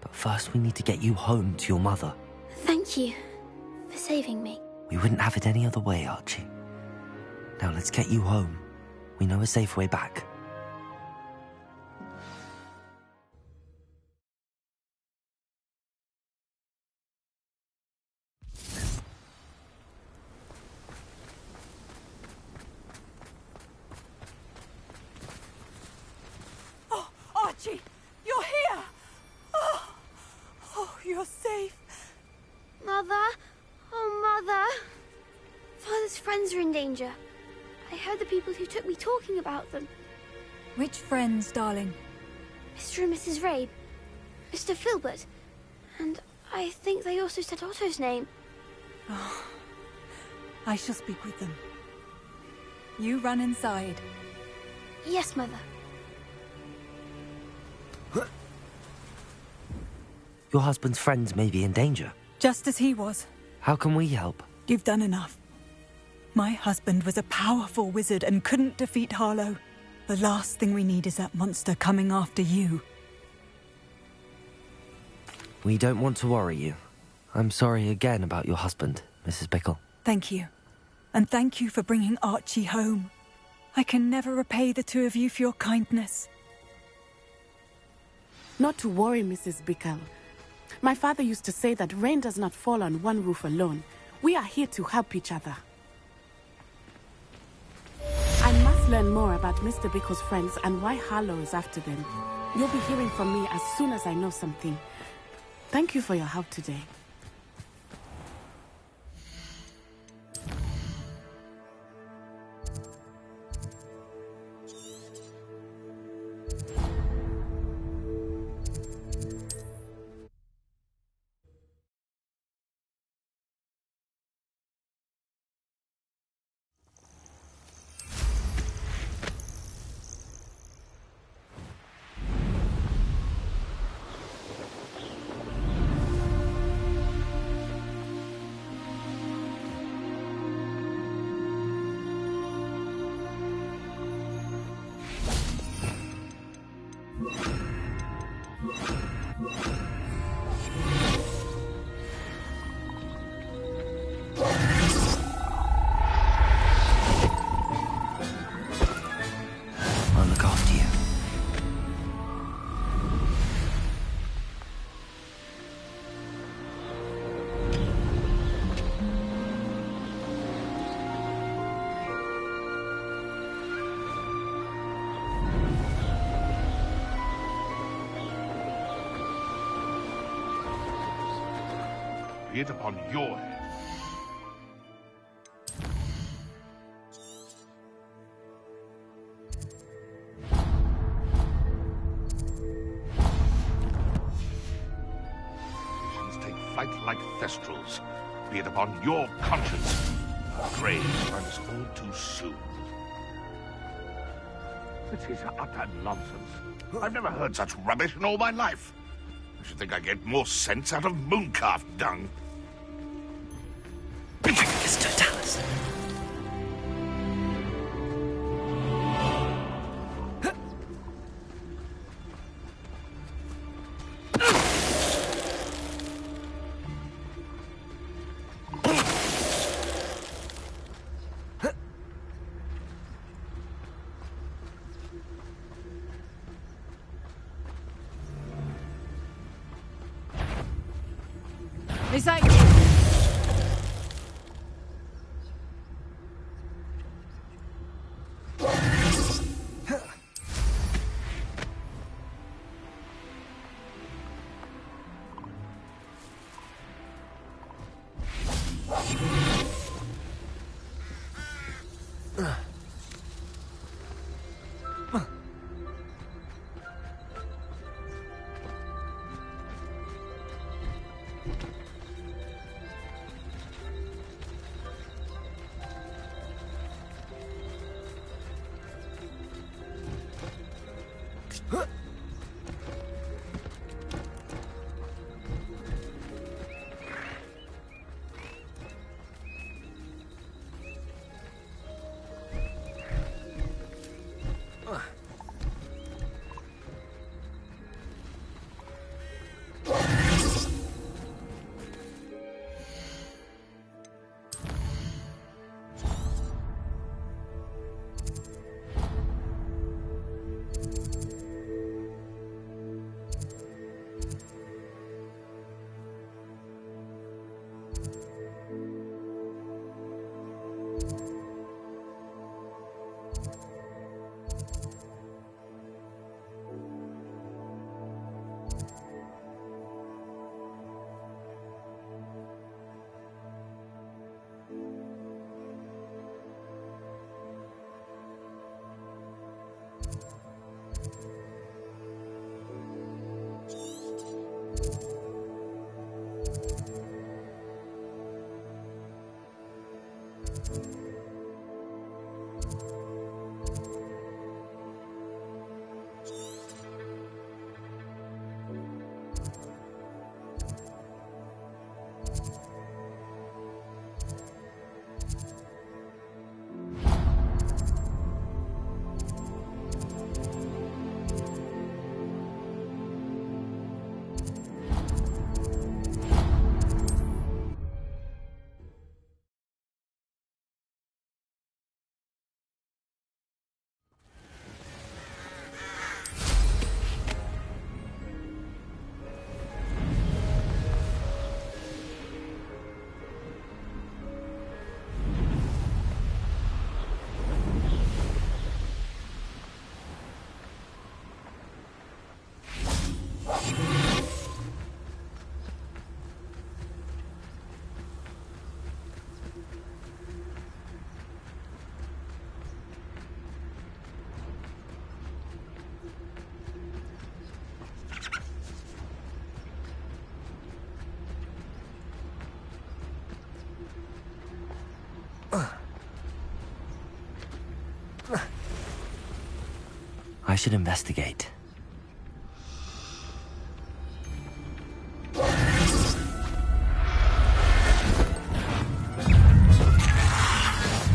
But first we need to get you home to your mother. Thank you for saving me. We wouldn't have it any other way, Archie. Now let's get you home. We know a safe way back. Oh, Archie, you're here! Oh, you're safe. Mother? Oh, Mother. Father's friends are in danger. I heard the people who took me talking about them. Which friends, darling? Mr. and Mrs. Rabe, Mr. Filbert, and I think they also said Otto's name. Oh, I shall speak with them. You run inside. Yes, Mother. Your husband's friends may be in danger. Just as he was. How can we help? You've done enough. My husband was a powerful wizard and couldn't defeat Harlow. The last thing we need is that monster coming after you. We don't want to worry you. I'm sorry again about your husband, Mrs. Bickle. Thank you. And thank you for bringing Archie home. I can never repay the two of you for your kindness. Not to worry, Mrs. Bickle. My father used to say that rain does not fall on one roof alone. We are here to help each other. I must learn more about Mr. Bickle's friends and why Harlow is after them. You'll be hearing from me as soon as I know something. Thank you for your help today. I'll look after you. Be it upon your head. Visions take flight like thestrals. Be it upon your conscience. Our grave runs all too soon. It is utter nonsense. I've never heard such rubbish in all my life. I should think I get more sense out of mooncalf dung. Mr. Dallas. Is that you? I should investigate.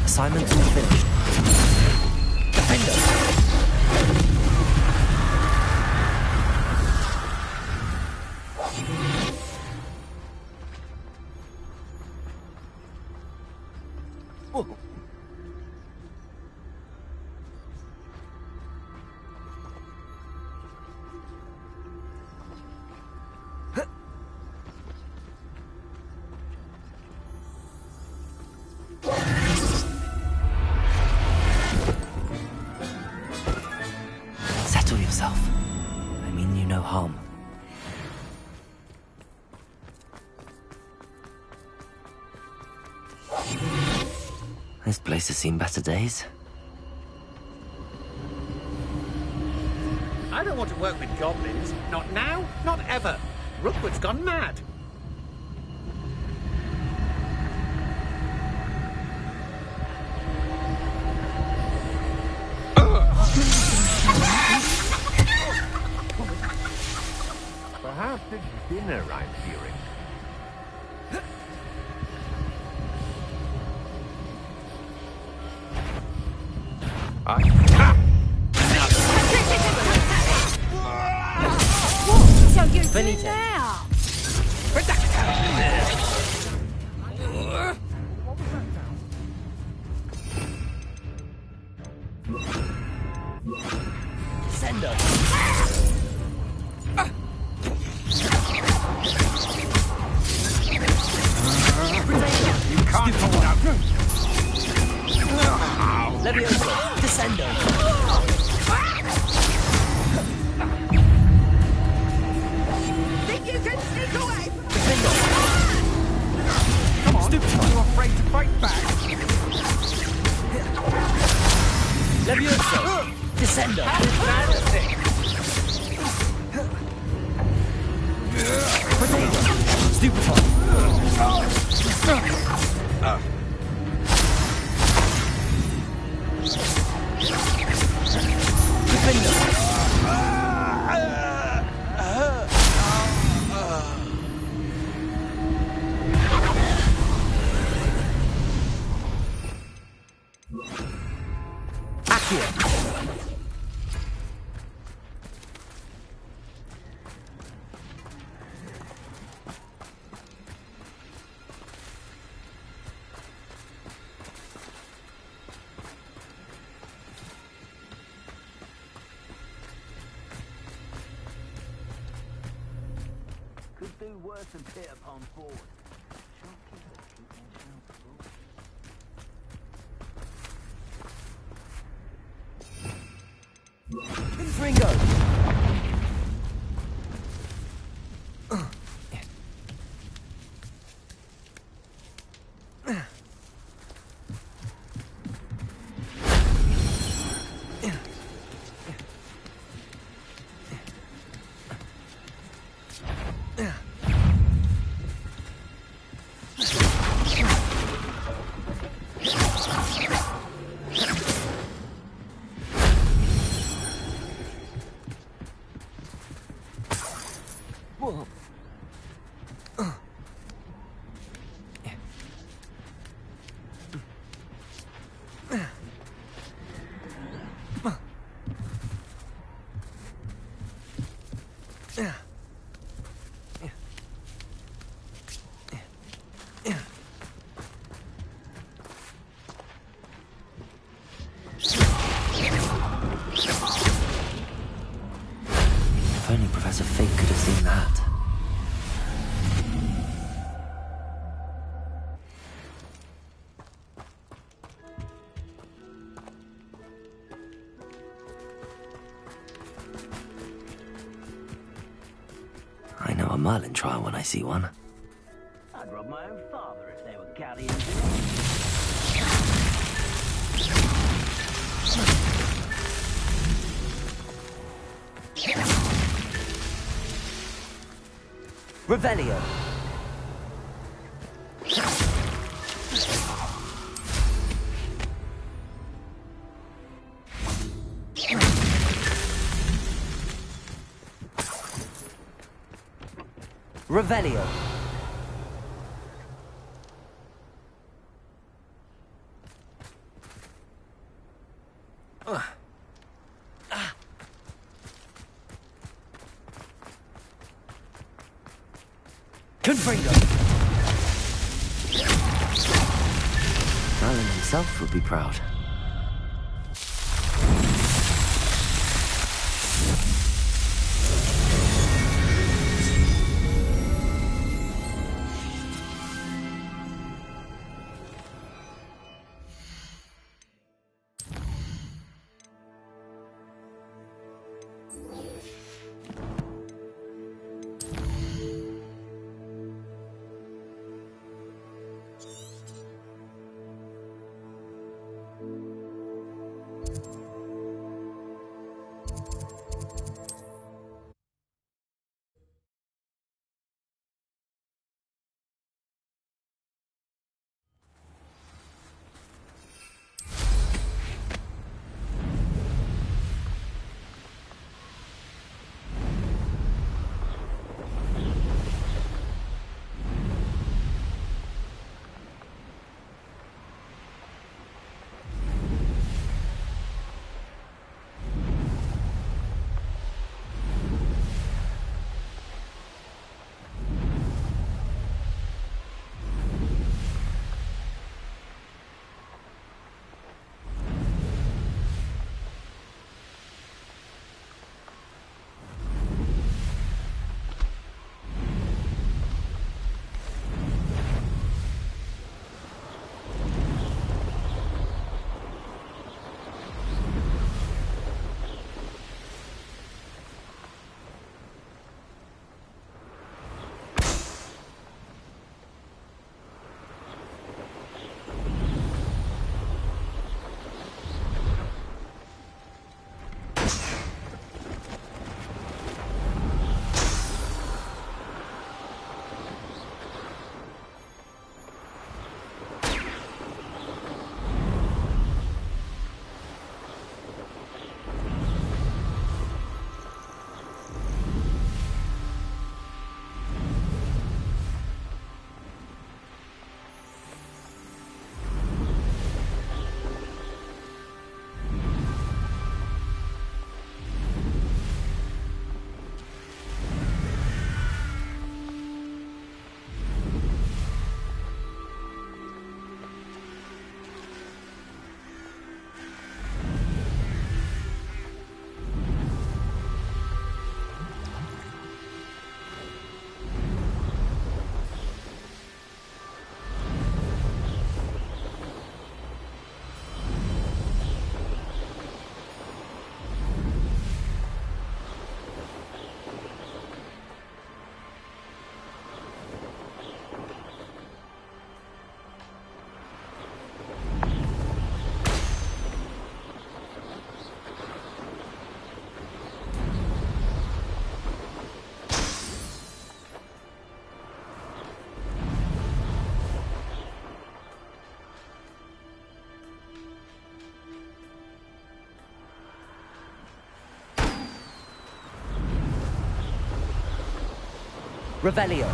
Assignment's all finished. Defender! Settle yourself. I mean you no harm. This place has seen better days. I don't want to work with goblins. Not now, not ever. Rookwood's gone mad. Perhaps it's dinner I'm fearing. What are you doing Benito. now? Sendo! You can't hold out. Levioso! Descendo! Think you can sneak away? Come on, are you afraid to fight back? Levioso! Descendo! Potato! Stupefy! Could do worse than Peter Pan forward. Ringo! If only Professor Fig could have seen that. I know a Merlin trial when I see one. I'd rob my own father if they were galleons. Revelio! Revelio. Confringo. Merlin himself would be proud. Revelio.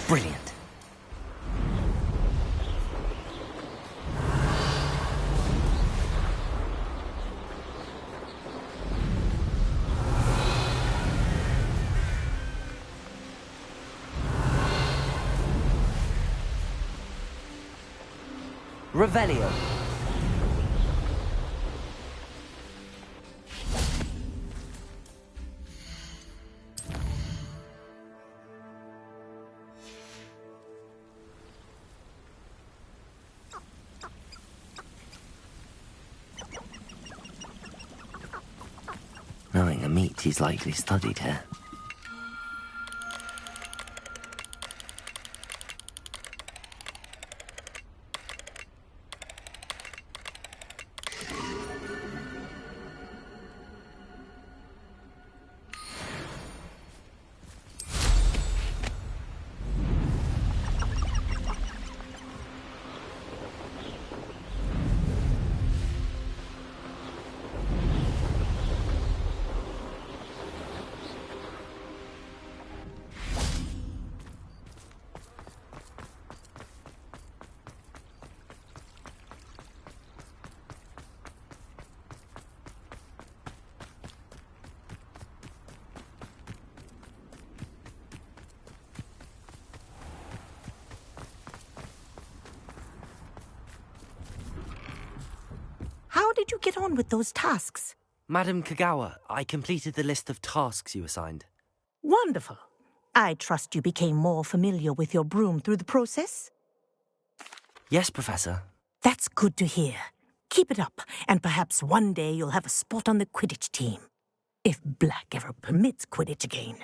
Brilliant. Revelio. Knowing a meat, he's likely studied here. did you get on with those tasks? Madam Kagawa, I completed the list of tasks you assigned. Wonderful. I trust you became more familiar with your broom through the process? Yes, Professor. That's good to hear. Keep it up, and perhaps one day you'll have a spot on the Quidditch team. If Black ever permits Quidditch again.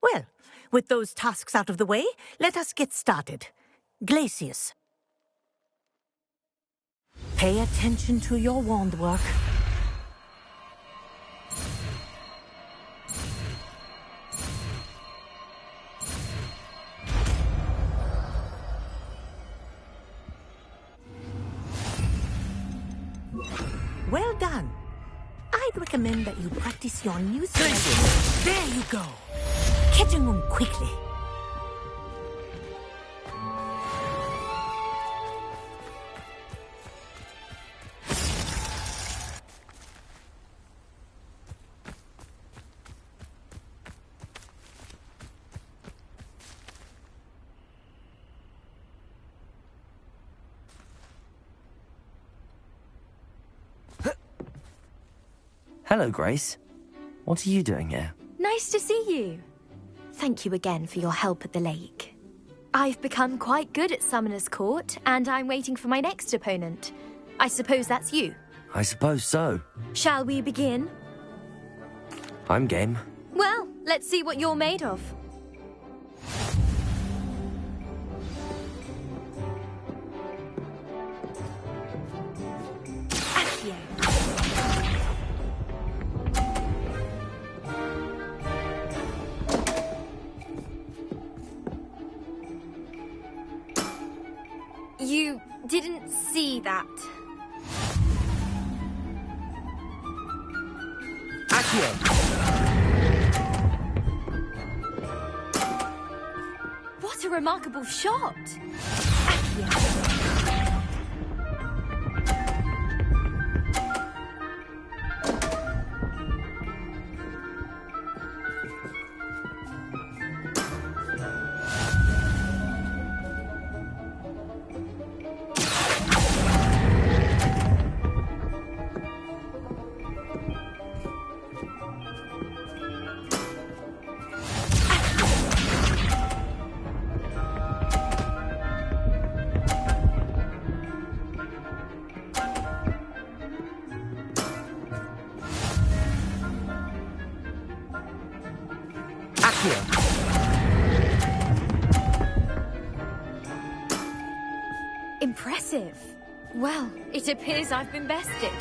Well, with those tasks out of the way, let us get started. Glacius. Pay attention to your wand work. Well done. I'd recommend that you practice your new skills. There you go. Catching them quickly. Hello, Grace. What are you doing here? Nice to see you. Thank you again for your help at the lake. I've become quite good at Summoner's Court, and I'm waiting for my next opponent. I suppose that's you. I suppose so. Shall we begin? I'm game. Well, let's see what you're made of. You didn't see that. Accio! What a remarkable shot! Accio. Impressive. Well, it appears I've been bested.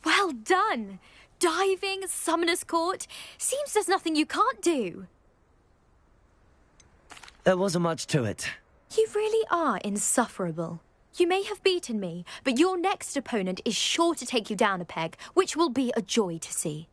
Well done! Diving, Summoner's Court. Seems there's nothing you can't do. There wasn't much to it. You really are insufferable. You may have beaten me, but your next opponent is sure to take you down a peg, which will be a joy to see.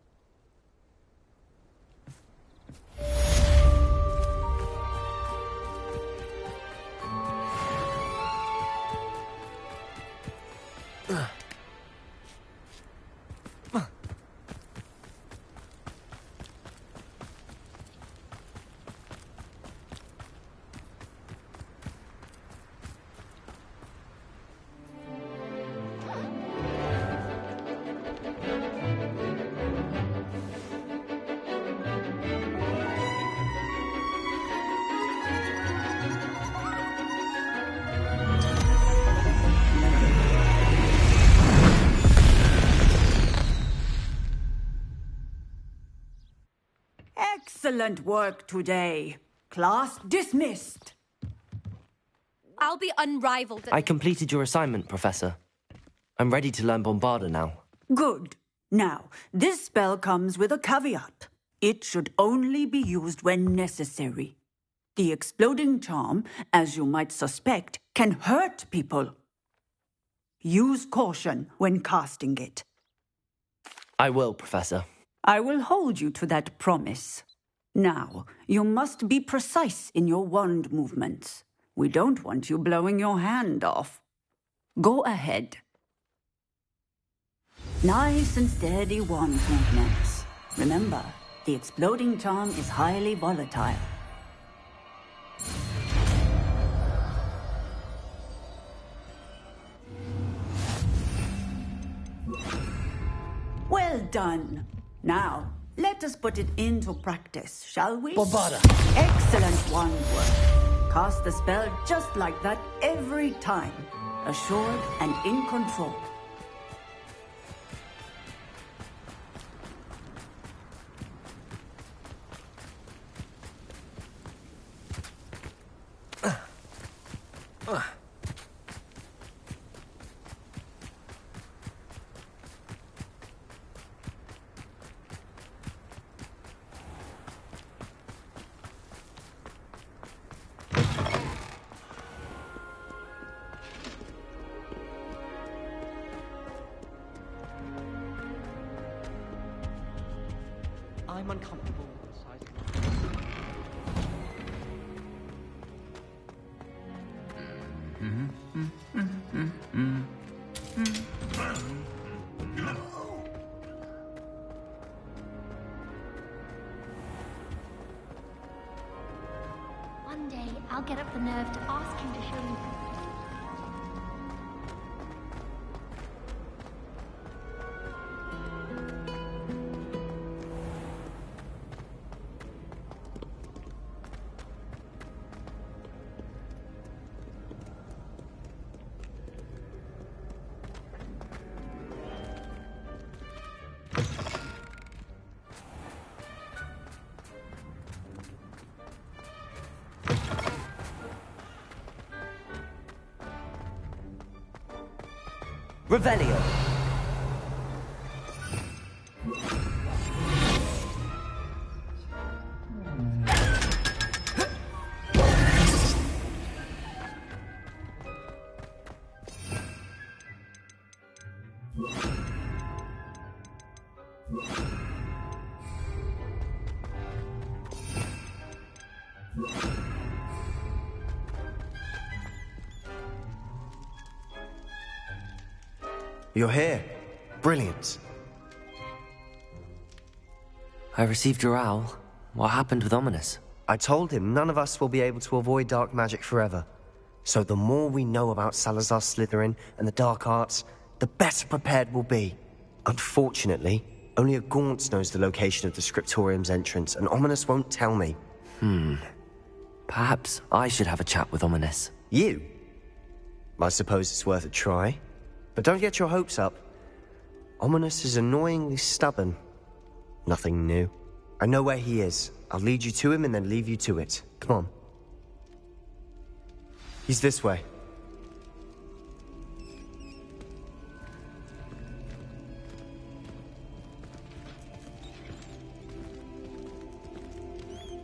Excellent work today. Class dismissed. I'll be unrivaled. I completed your assignment, Professor. I'm ready to learn Bombarda now. Good. Now, this spell comes with a caveat. It should only be used when necessary. The exploding charm, as you might suspect, can hurt people. Use caution when casting it. I will, Professor. I will hold you to that promise. Now, you must be precise in your wand movements. We don't want you blowing your hand off. Go ahead. Nice and steady wand movements. Remember, the exploding charm is highly volatile. Well done. Now, let us put it into practice, shall we? Bombarda. Excellent wand work. Cast the spell just like that every time. Assured and in control. I'm uncomfortable. One day, I'll get up the nerve to ask him to show me. Revelio. You're here. Brilliant. I received your owl. What happened with Ominous? I told him none of us will be able to avoid dark magic forever. So the more we know about Salazar Slytherin and the dark arts, the better prepared we'll be. Unfortunately, only a Gaunt knows the location of the Scriptorium's entrance, and Ominous won't tell me. Perhaps I should have a chat with Ominous. You? I suppose it's worth a try. But don't get your hopes up. Ominous is annoyingly stubborn. Nothing new. I know where he is. I'll lead you to him and then leave you to it. Come on. He's this way.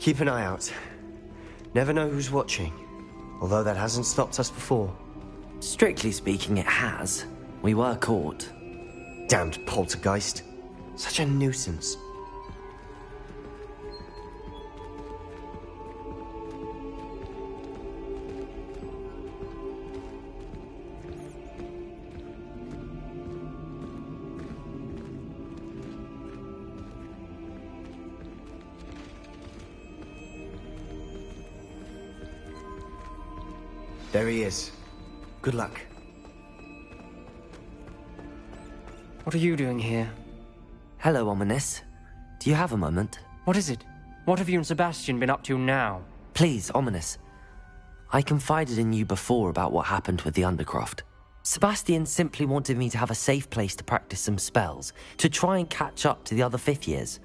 Keep an eye out. Never know who's watching. Although that hasn't stopped us before. Strictly speaking, it has. We were caught. Damned poltergeist. Such a nuisance. There he is. Good luck. What are you doing here? Hello, Ominous. Do you have a moment? What is it? What have you and Sebastian been up to now? Please, Ominous. I confided in you before about what happened with the Undercroft. Sebastian simply wanted me to have a safe place to practice some spells, to try and catch up to the other fifth years.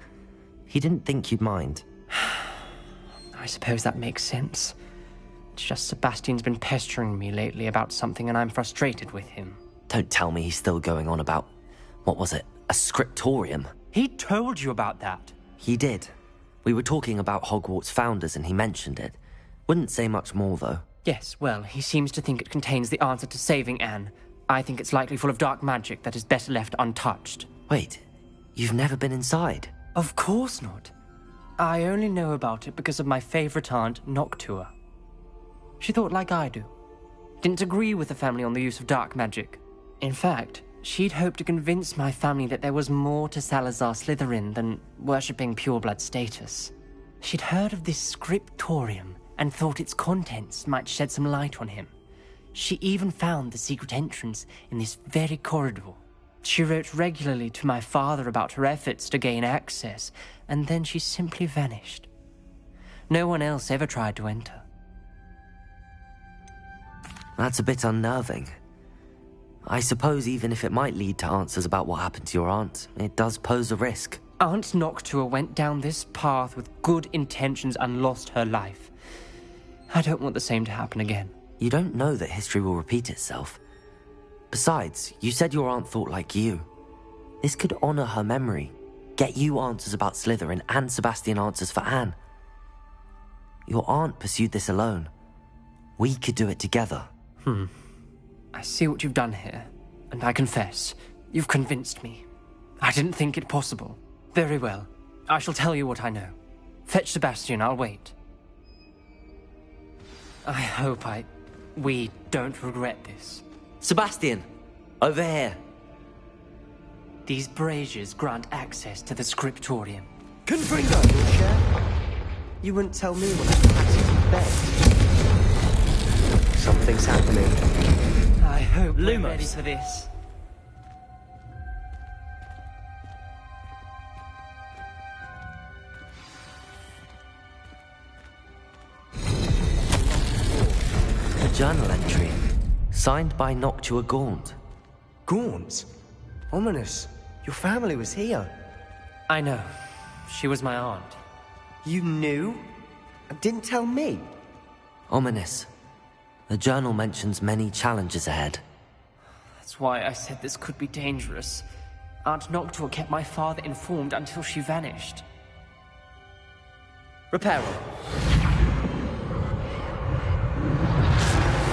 He didn't think you'd mind. I suppose that makes sense. It's just Sebastian's been pestering me lately about something and I'm frustrated with him. Don't tell me he's still going on about, what was it, a scriptorium? He told you about that? He did. We were talking about Hogwarts founders and he mentioned it. Wouldn't say much more, though. Yes, well, he seems to think it contains the answer to saving Anne. I think it's likely full of dark magic that is better left untouched. Wait, you've never been inside? Of course not. I only know about it because of my favorite aunt, Noctua. She thought like I do. Didn't agree with the family on the use of dark magic. In fact, she'd hoped to convince my family that there was more to Salazar Slytherin than worshipping pureblood status. She'd heard of this scriptorium and thought its contents might shed some light on him. She even found the secret entrance in this very corridor. She wrote regularly to my father about her efforts to gain access, and then she simply vanished. No one else ever tried to enter. That's a bit unnerving. I suppose even if it might lead to answers about what happened to your aunt, it does pose a risk. Aunt Noctua went down this path with good intentions and lost her life. I don't want the same to happen again. You don't know that history will repeat itself. Besides, you said your aunt thought like you. This could honor her memory, get you answers about Slytherin and Sebastian answers for Anne. Your aunt pursued this alone. We could do it together. I see what you've done here, and I confess, you've convinced me. I didn't think it possible. Very well. I shall tell you what I know. Fetch Sebastian, I'll wait. I hope we don't regret this. Sebastian! Over here! These braziers grant access to the scriptorium. Confringo! You wouldn't tell me when I practiced in bed. Something's happening. I hope we're ready for this. A journal entry, signed by Noctua Gaunt. Gaunt? Ominous. Your family was here. I know. She was my aunt. You knew? And didn't tell me? Ominous. The journal mentions many challenges ahead. That's why I said this could be dangerous. Aunt Noctua kept my father informed until she vanished. Reparo.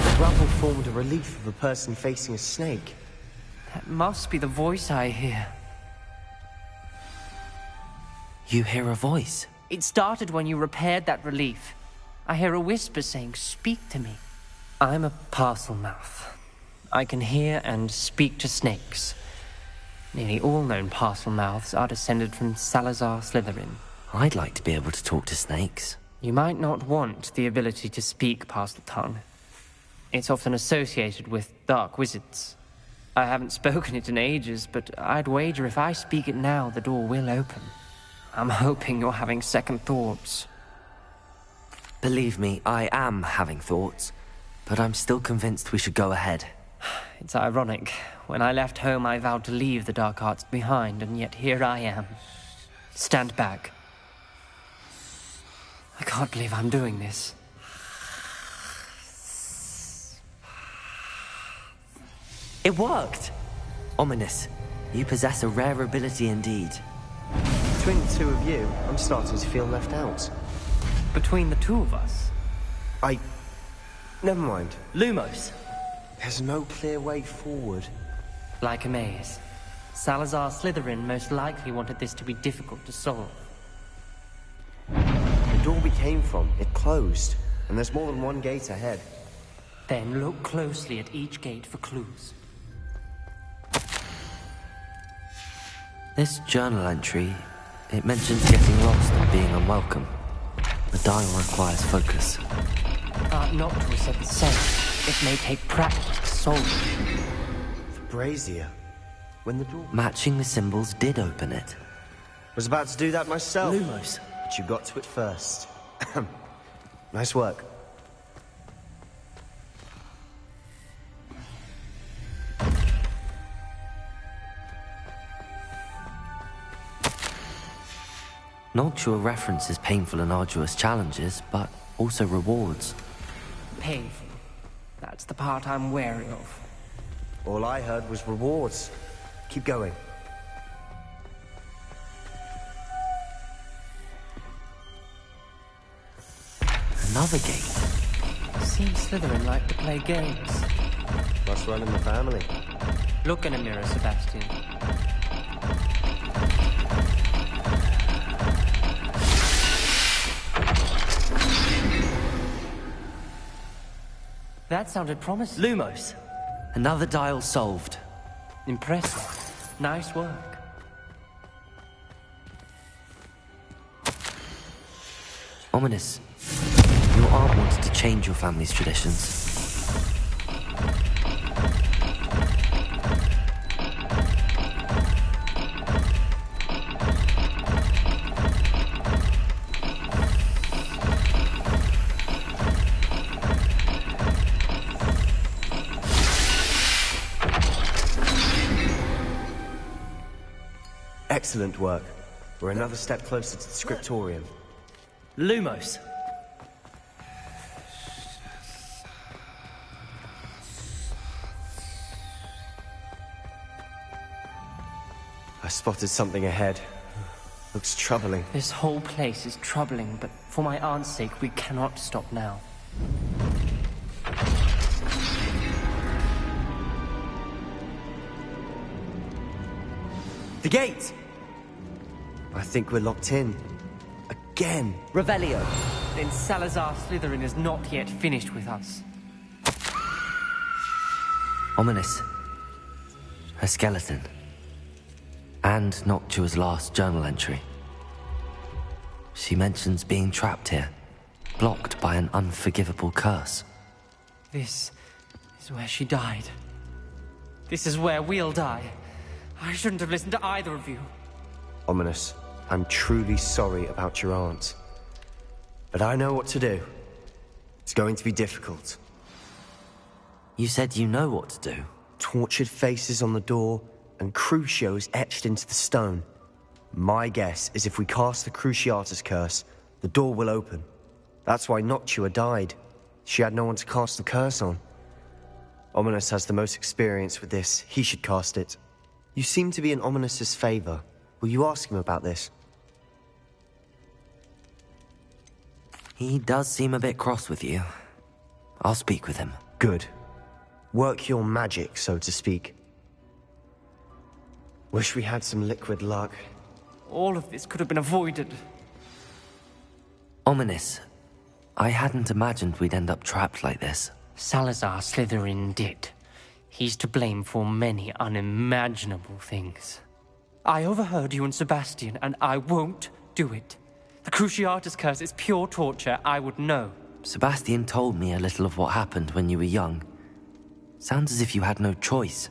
The rubble formed a relief of a person facing a snake. That must be the voice I hear. You hear a voice? It started when you repaired that relief. I hear a whisper saying, "Speak to me." I'm a parcel mouth. I can hear and speak to snakes. Nearly all known parcel mouths are descended from Salazar Slytherin. I'd like to be able to talk to snakes. You might not want the ability to speak parcel tongue. It's often associated with dark wizards. I haven't spoken it in ages, but I'd wager if I speak it now, the door will open. I'm hoping you're having second thoughts. Believe me, I am having thoughts, but I'm still convinced we should go ahead. It's ironic. When I left home, I vowed to leave the dark arts behind, and yet here I am. Stand back. I can't believe I'm doing this. It worked! Ominous, you possess a rare ability indeed. Between the two of you, I'm starting to feel left out. Between the two of us? Never mind. Lumos! There's no clear way forward. Like a maze. Salazar Slytherin most likely wanted this to be difficult to solve. The door we came from, it closed, and there's more than one gate ahead. Then look closely at each gate for clues. This journal entry, it mentions getting lost and being unwelcome. The dial requires focus. Aunt Noctua said the same. It may take practice to solve it. The brazier. When the door... Matching the symbols did open it. Was about to do that myself. Lumos. But you got to it first. Nice work. Noctua references painful and arduous challenges, but also rewards. Painful. That's the part I'm wary of. All I heard was rewards. Keep going. Another gate. Seems Slytherin like to play games. Must run in the family. Look in a mirror, Sebastian. That sounded promising. Lumos. Another dial solved. Impressive. Nice work. Ominous. Your aunt wanted to change your family's traditions. Excellent work. We're another step closer to the scriptorium. Lumos. I spotted something ahead. Looks troubling. This whole place is troubling, but for my aunt's sake, we cannot stop now. The gate! I think we're locked in. Again. Revelio. Then Salazar Slytherin is not yet finished with us. Ominous. A skeleton. And Noctua's last journal entry. She mentions being trapped here, blocked by an unforgivable curse. This is where she died. This is where we'll die. I shouldn't have listened to either of you. Ominous, I'm truly sorry about your aunt. But I know what to do. It's going to be difficult. You said you know what to do. Tortured faces on the door, and Crucios etched into the stone. My guess is if we cast the Cruciatus curse, the door will open. That's why Noctua died. She had no one to cast the curse on. Ominous has the most experience with this. He should cast it. You seem to be in Ominous's favor. Will you ask him about this? He does seem a bit cross with you. I'll speak with him. Good. Work your magic, so to speak. Wish we had some liquid luck. All of this could have been avoided. Ominous. I hadn't imagined we'd end up trapped like this. Salazar Slytherin did. He's to blame for many unimaginable things. I overheard you and Sebastian, and I won't do it. The Cruciatus curse is pure torture. I would know. Sebastian told me a little of what happened when you were young. Sounds as if you had no choice.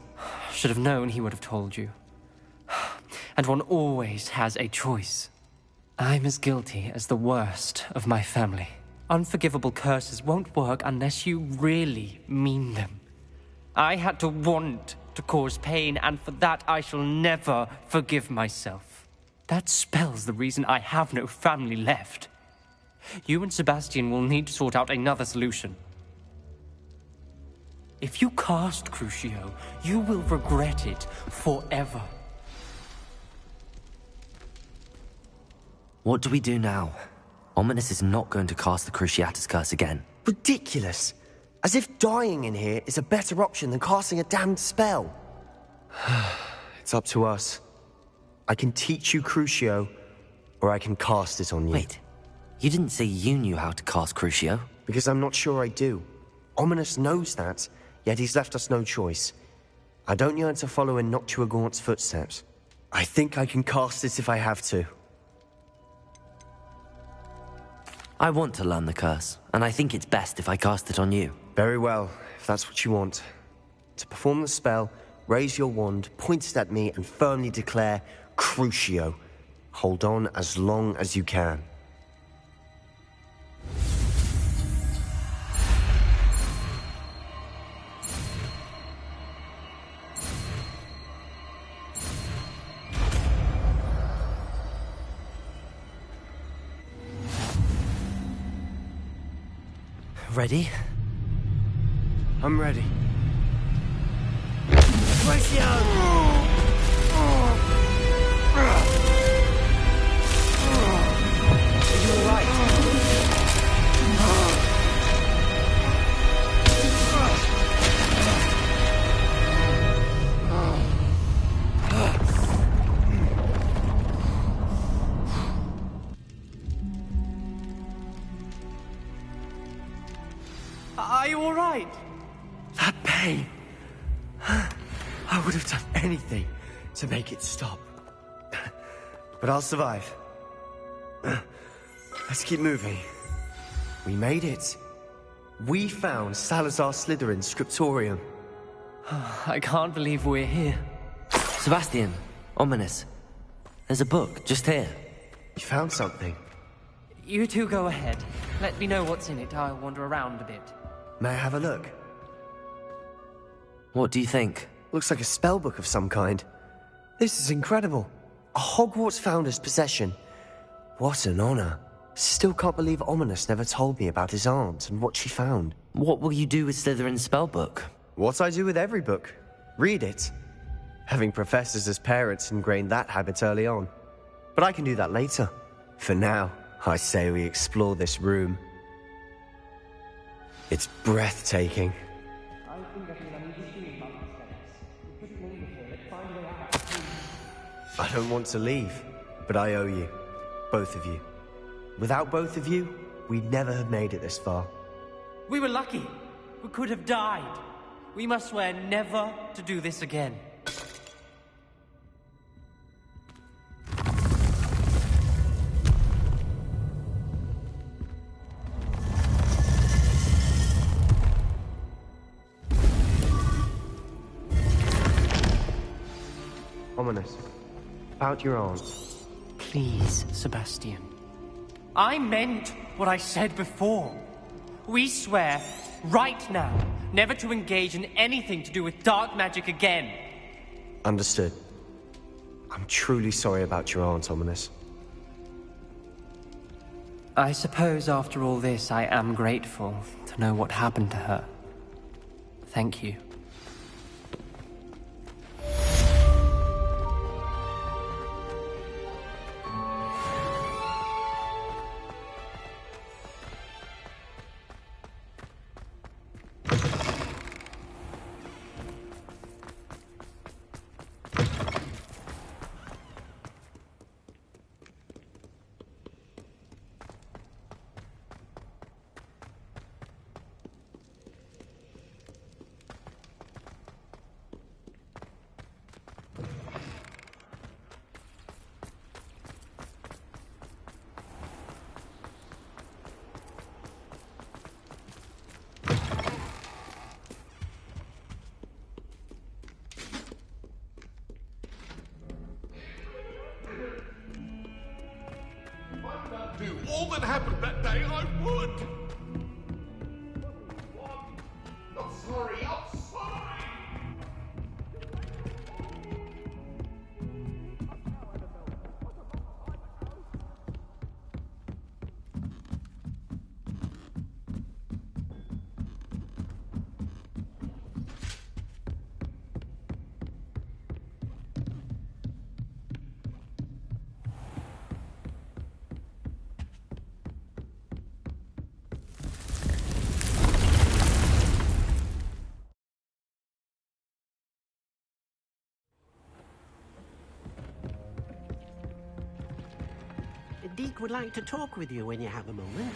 Should have known he would have told you. And one always has a choice. I'm as guilty as the worst of my family. Unforgivable curses won't work unless you really mean them. I had to want to cause pain, and for that I shall never forgive myself. That spell's the reason I have no family left. You and Sebastian will need to sort out another solution. If you cast Crucio, you will regret it forever. What do we do now? Ominous is not going to cast the Cruciatus curse again. Ridiculous! As if dying in here is a better option than casting a damned spell. It's up to us. I can teach you Crucio, or I can cast it on you. Wait, you didn't say you knew how to cast Crucio? Because I'm not sure I do. Ominous knows that, yet he's left us no choice. I don't yearn to follow in Noctua Gaunt's footsteps. I think I can cast it if I have to. I want to learn the curse, and I think it's best if I cast it on you. Very well, if that's what you want. To perform the spell, raise your wand, point it at me, and firmly declare, Crucio. Hold on as long as you can. Ready? I'm ready. Are you all right? That pain. I would have done anything to make it stop. But I'll survive. Let's keep moving. We made it. We found Salazar Slytherin's scriptorium. I can't believe we're here. Sebastian, Ominous. There's a book just here. You found something? You two go ahead. Let me know what's in it. I'll wander around a bit. May I have a look? What do you think? Looks like a spell book of some kind. This is incredible. A Hogwarts founder's possession. What an honor. Still can't believe Ominous never told me about his aunt and what she found. What will you do with Slytherin's spellbook? What I do with every book. Read it. Having professors as parents ingrained that habit early on. But I can do that later. For now, I say we explore this room. It's breathtaking. I don't want to leave, but I owe you. Both of you. Without both of you, we'd never have made it this far. We were lucky. We could have died. We must swear never to do this again. Ominous. About your aunt. Please, Sebastian. I meant what I said before. We swear, right now, never to engage in anything to do with dark magic again. Understood. I'm truly sorry about your aunt, Ominous. I suppose after all this, I am grateful to know what happened to her. Thank you. Do all that happened that day, I would! I'm sorry, I'm sorry! Deke would like to talk with you when you have a moment.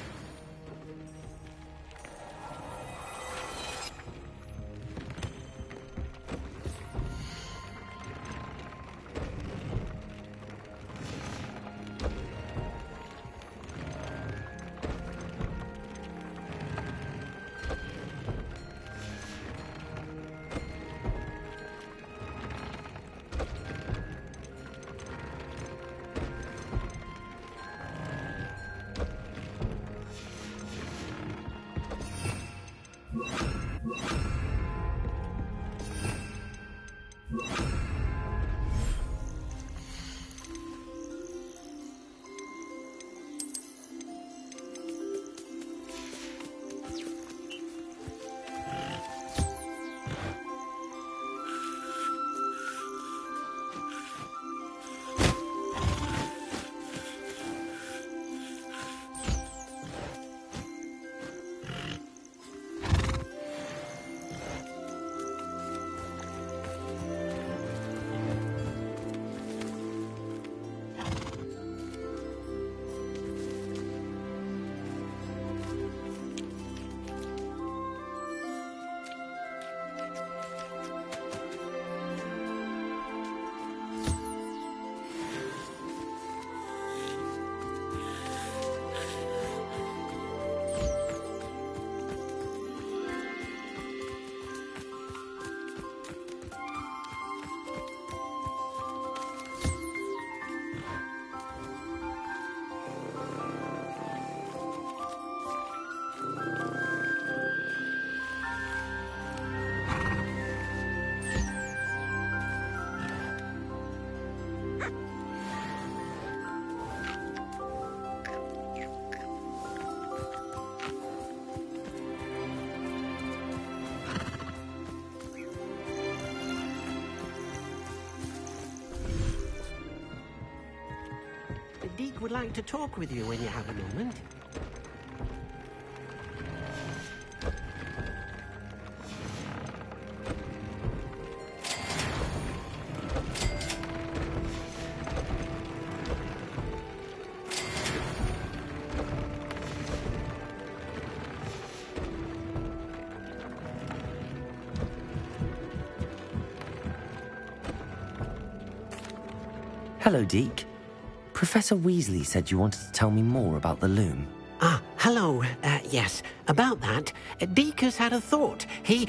Deke would like to talk with you when you have a moment. Hello, Deke. Professor Weasley said you wanted to tell me more about the loom. Ah, hello. Yes, about that. Deke has had a thought. He...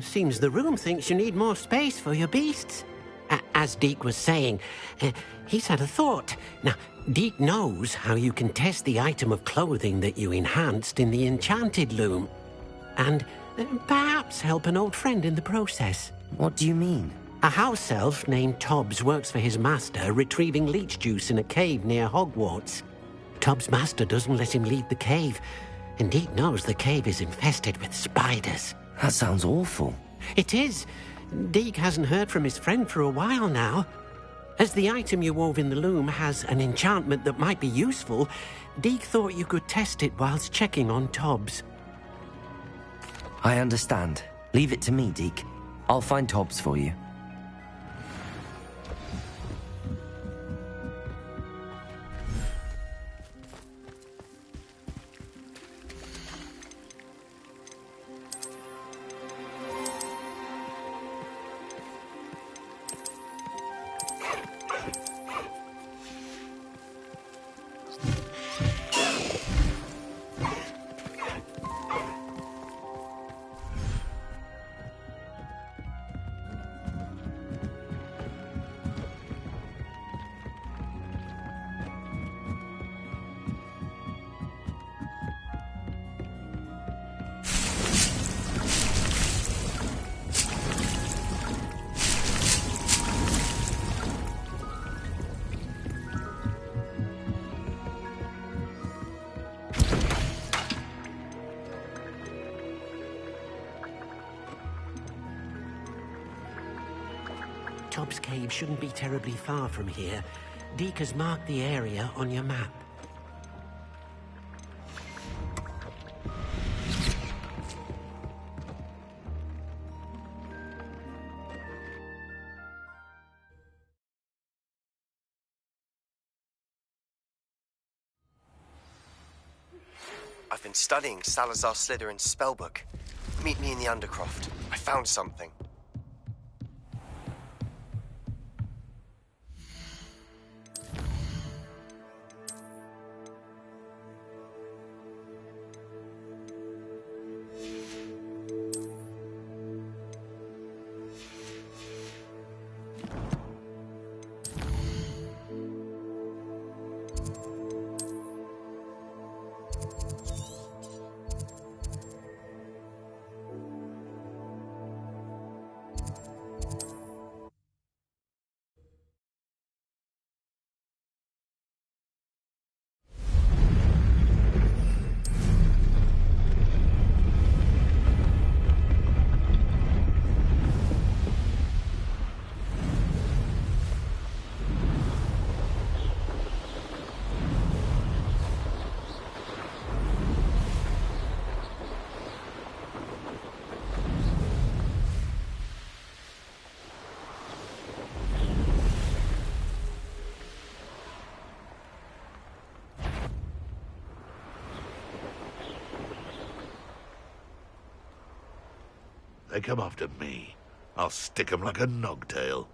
Seems the room thinks you need more space for your beasts. As Deke was saying, he's had a thought. Now, Deke knows how you can test the item of clothing that you enhanced in the enchanted loom. And perhaps help an old friend in the process. What do you mean? A house elf named Tobbs works for his master, retrieving leech juice in a cave near Hogwarts. Tobbs' master doesn't let him leave the cave, and Deke knows the cave is infested with spiders. That sounds awful. It is. Deke hasn't heard from his friend for a while now. As the item you wove in the loom has an enchantment that might be useful, Deke thought you could test it whilst checking on Tobbs. I understand. Leave it to me, Deke. I'll find Tobbs for you. Tobbs Cave shouldn't be terribly far from here. Deke has marked the area on your map. I've been studying Salazar Slytherin's spellbook. Meet me in the Undercroft. I found something. They come after me. I'll stick 'em like a nogtail.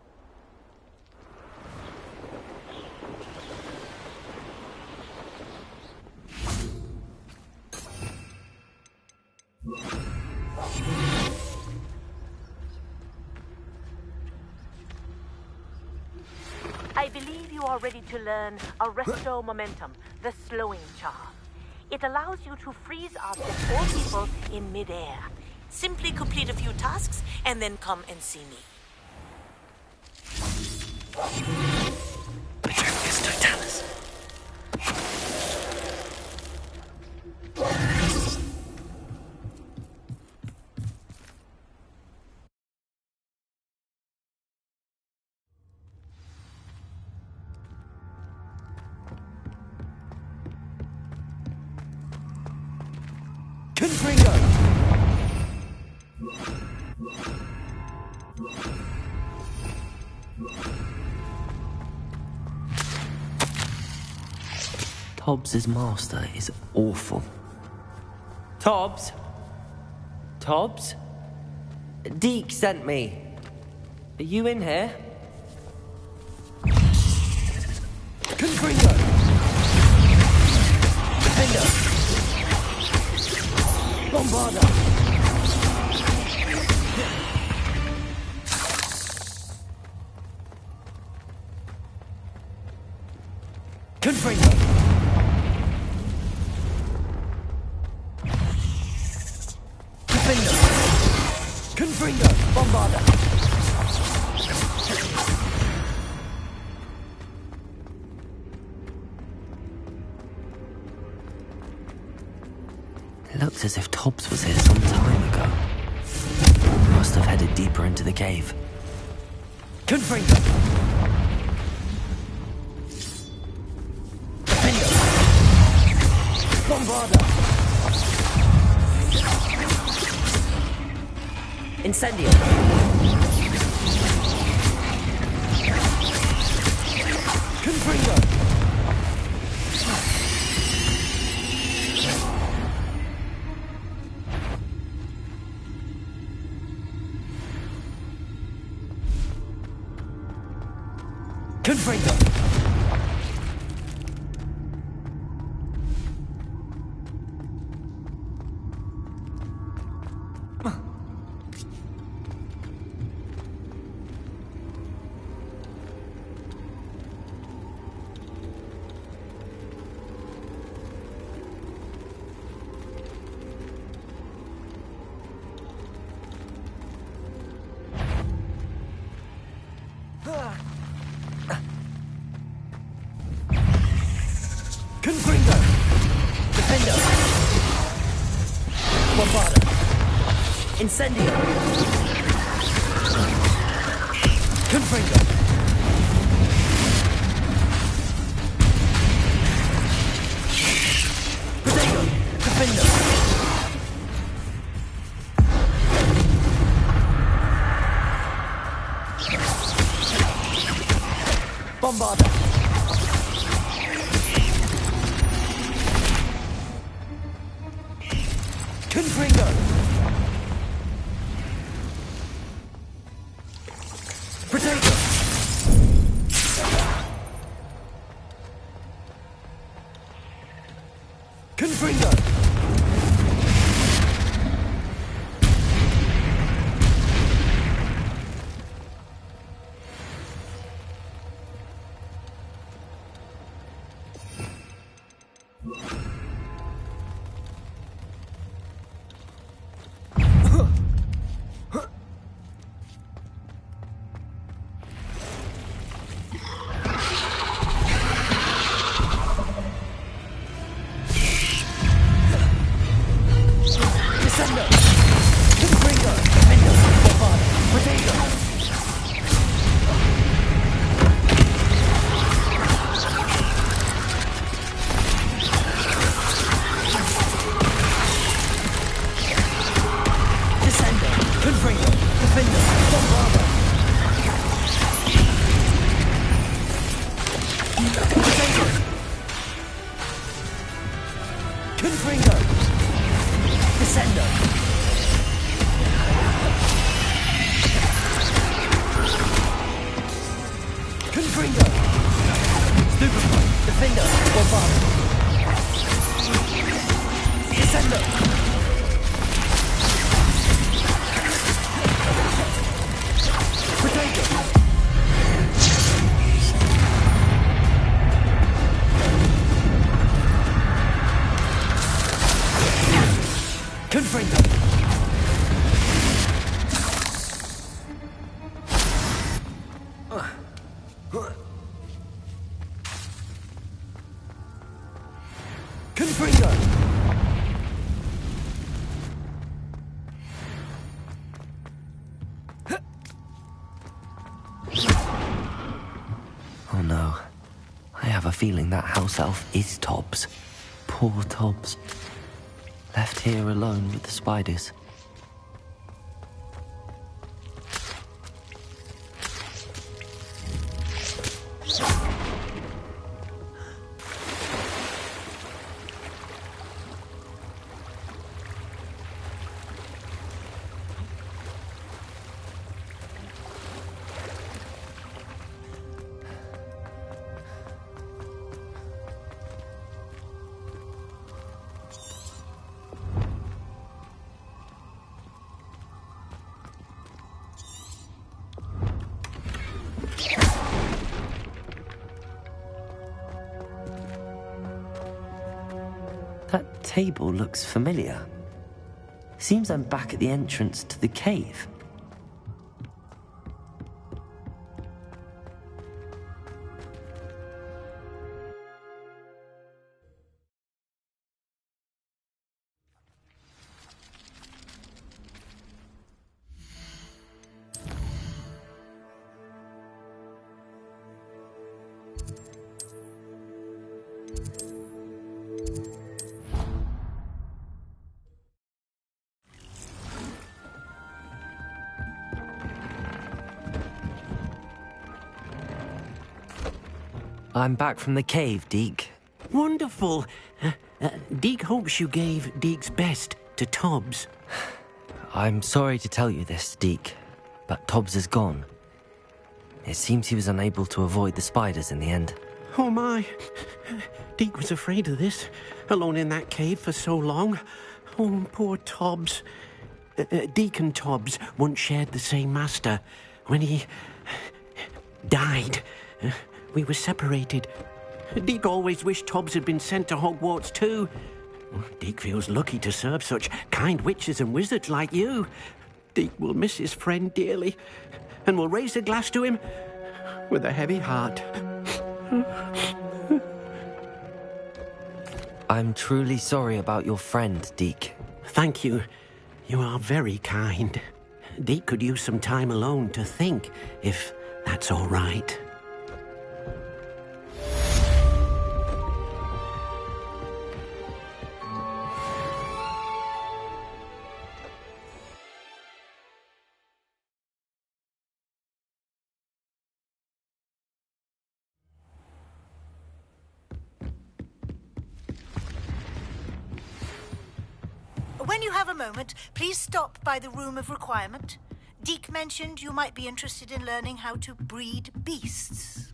I believe you are ready to learn Arresto Momentum, the slowing charm. It allows you to freeze objects or people in midair. Simply complete a few tasks and then come and see me. Confringo! Tobbs's master is awful. Tobbs? Tobbs? Deke sent me. Are you in here? Confringo! Defender! Bombarda! Confringo! Defender! Confringo! Bombarda! It looks as if Tobbs was here some time ago. Must have headed deeper into the cave. Confringo! Defender! Bombarda! Incendio! Confringo! Confringo! Confringo! Defender! Bombarda! Incendio! Confringo! Potato! Defender! Bombarda! Confringo! Potato! Confringo! Confringo! Confringo! Oh no. I have a feeling that house elf is Tobbs. Poor Tobbs. Left here alone with the spiders. That table looks familiar. Seems I'm back at the entrance to the cave. I'm back from the cave, Deke. Wonderful. Deke hopes you gave Deke's best to Tobbs. I'm sorry to tell you this, Deke, but Tobbs is gone. It seems he was unable to avoid the spiders in the end. Oh my. Deke was afraid of this, alone in that cave for so long. Oh, poor Tobbs. Deke and Tobbs once shared the same master. When he died, we were separated. Deke always wished Tobbs had been sent to Hogwarts too. Deke feels lucky to serve such kind witches and wizards like you. Deke will miss his friend dearly, and will raise a glass to him with a heavy heart. I'm truly sorry about your friend, Deke. Thank you. You are very kind. Deke could use some time alone to think, if that's all right. When you have a moment, please stop by the Room of Requirement. Deke mentioned you might be interested in learning how to breed beasts.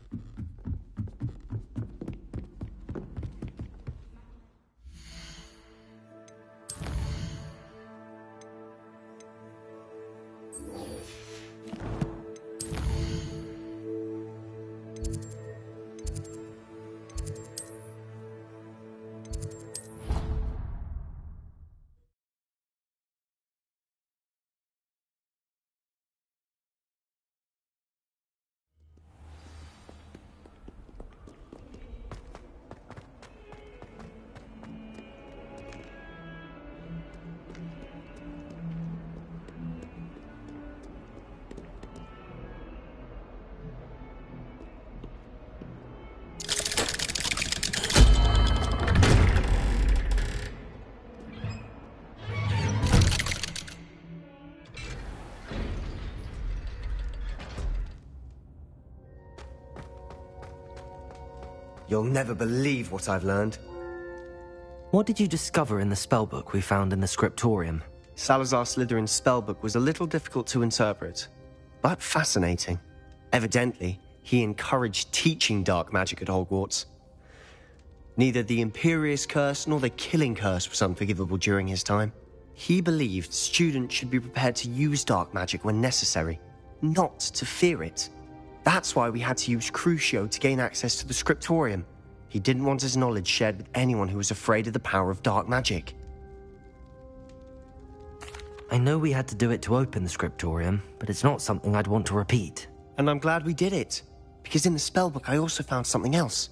You'll never believe what I've learned. What did you discover in the spellbook we found in the scriptorium? Salazar Slytherin's spellbook was a little difficult to interpret, but fascinating. Evidently, he encouraged teaching dark magic at Hogwarts. Neither the Imperious Curse nor the Killing Curse was unforgivable during his time. He believed students should be prepared to use dark magic when necessary, not to fear it. That's why we had to use Crucio to gain access to the scriptorium. He didn't want his knowledge shared with anyone who was afraid of the power of dark magic. I know we had to do it to open the scriptorium, but it's not something I'd want to repeat. And I'm glad we did it, because in the spellbook I also found something else.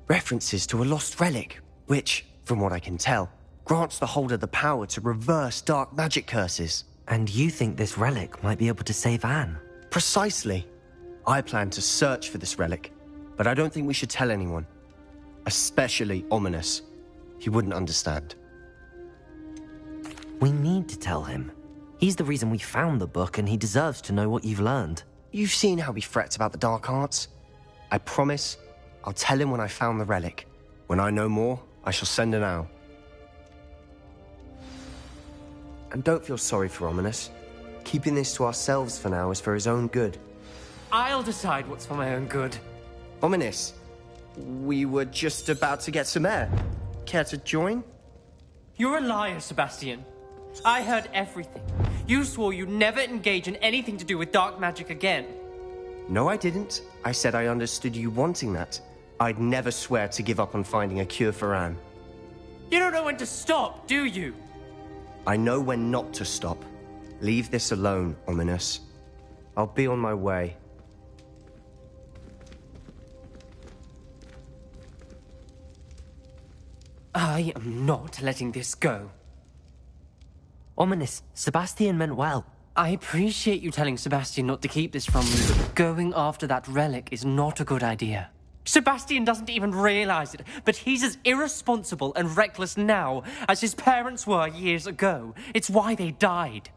References to a lost relic, which, from what I can tell, grants the holder the power to reverse dark magic curses. And you think this relic might be able to save Anne? Precisely. I plan to search for this relic, but I don't think we should tell anyone. Especially Ominous. He wouldn't understand. We need to tell him. He's the reason we found the book, and he deserves to know what you've learned. You've seen how he frets about the dark arts. I promise I'll tell him when I found the relic. When I know more, I shall send an owl. And don't feel sorry for Ominous. Keeping this to ourselves for now is for his own good. I'll decide what's for my own good. Ominous, we were just about to get some air. Care to join? You're a liar, Sebastian. I heard everything. You swore you'd never engage in anything to do with dark magic again. No, I didn't. I said I understood you wanting that. I'd never swear to give up on finding a cure for Anne. You don't know when to stop, do you? I know when not to stop. Leave this alone, Ominous. I'll be on my way. I am not letting this go. Ominous, Sebastian meant well. I appreciate you telling Sebastian not to keep this from me, but going after that relic is not a good idea. Sebastian doesn't even realize it, but he's as irresponsible and reckless now as his parents were years ago. It's why they died.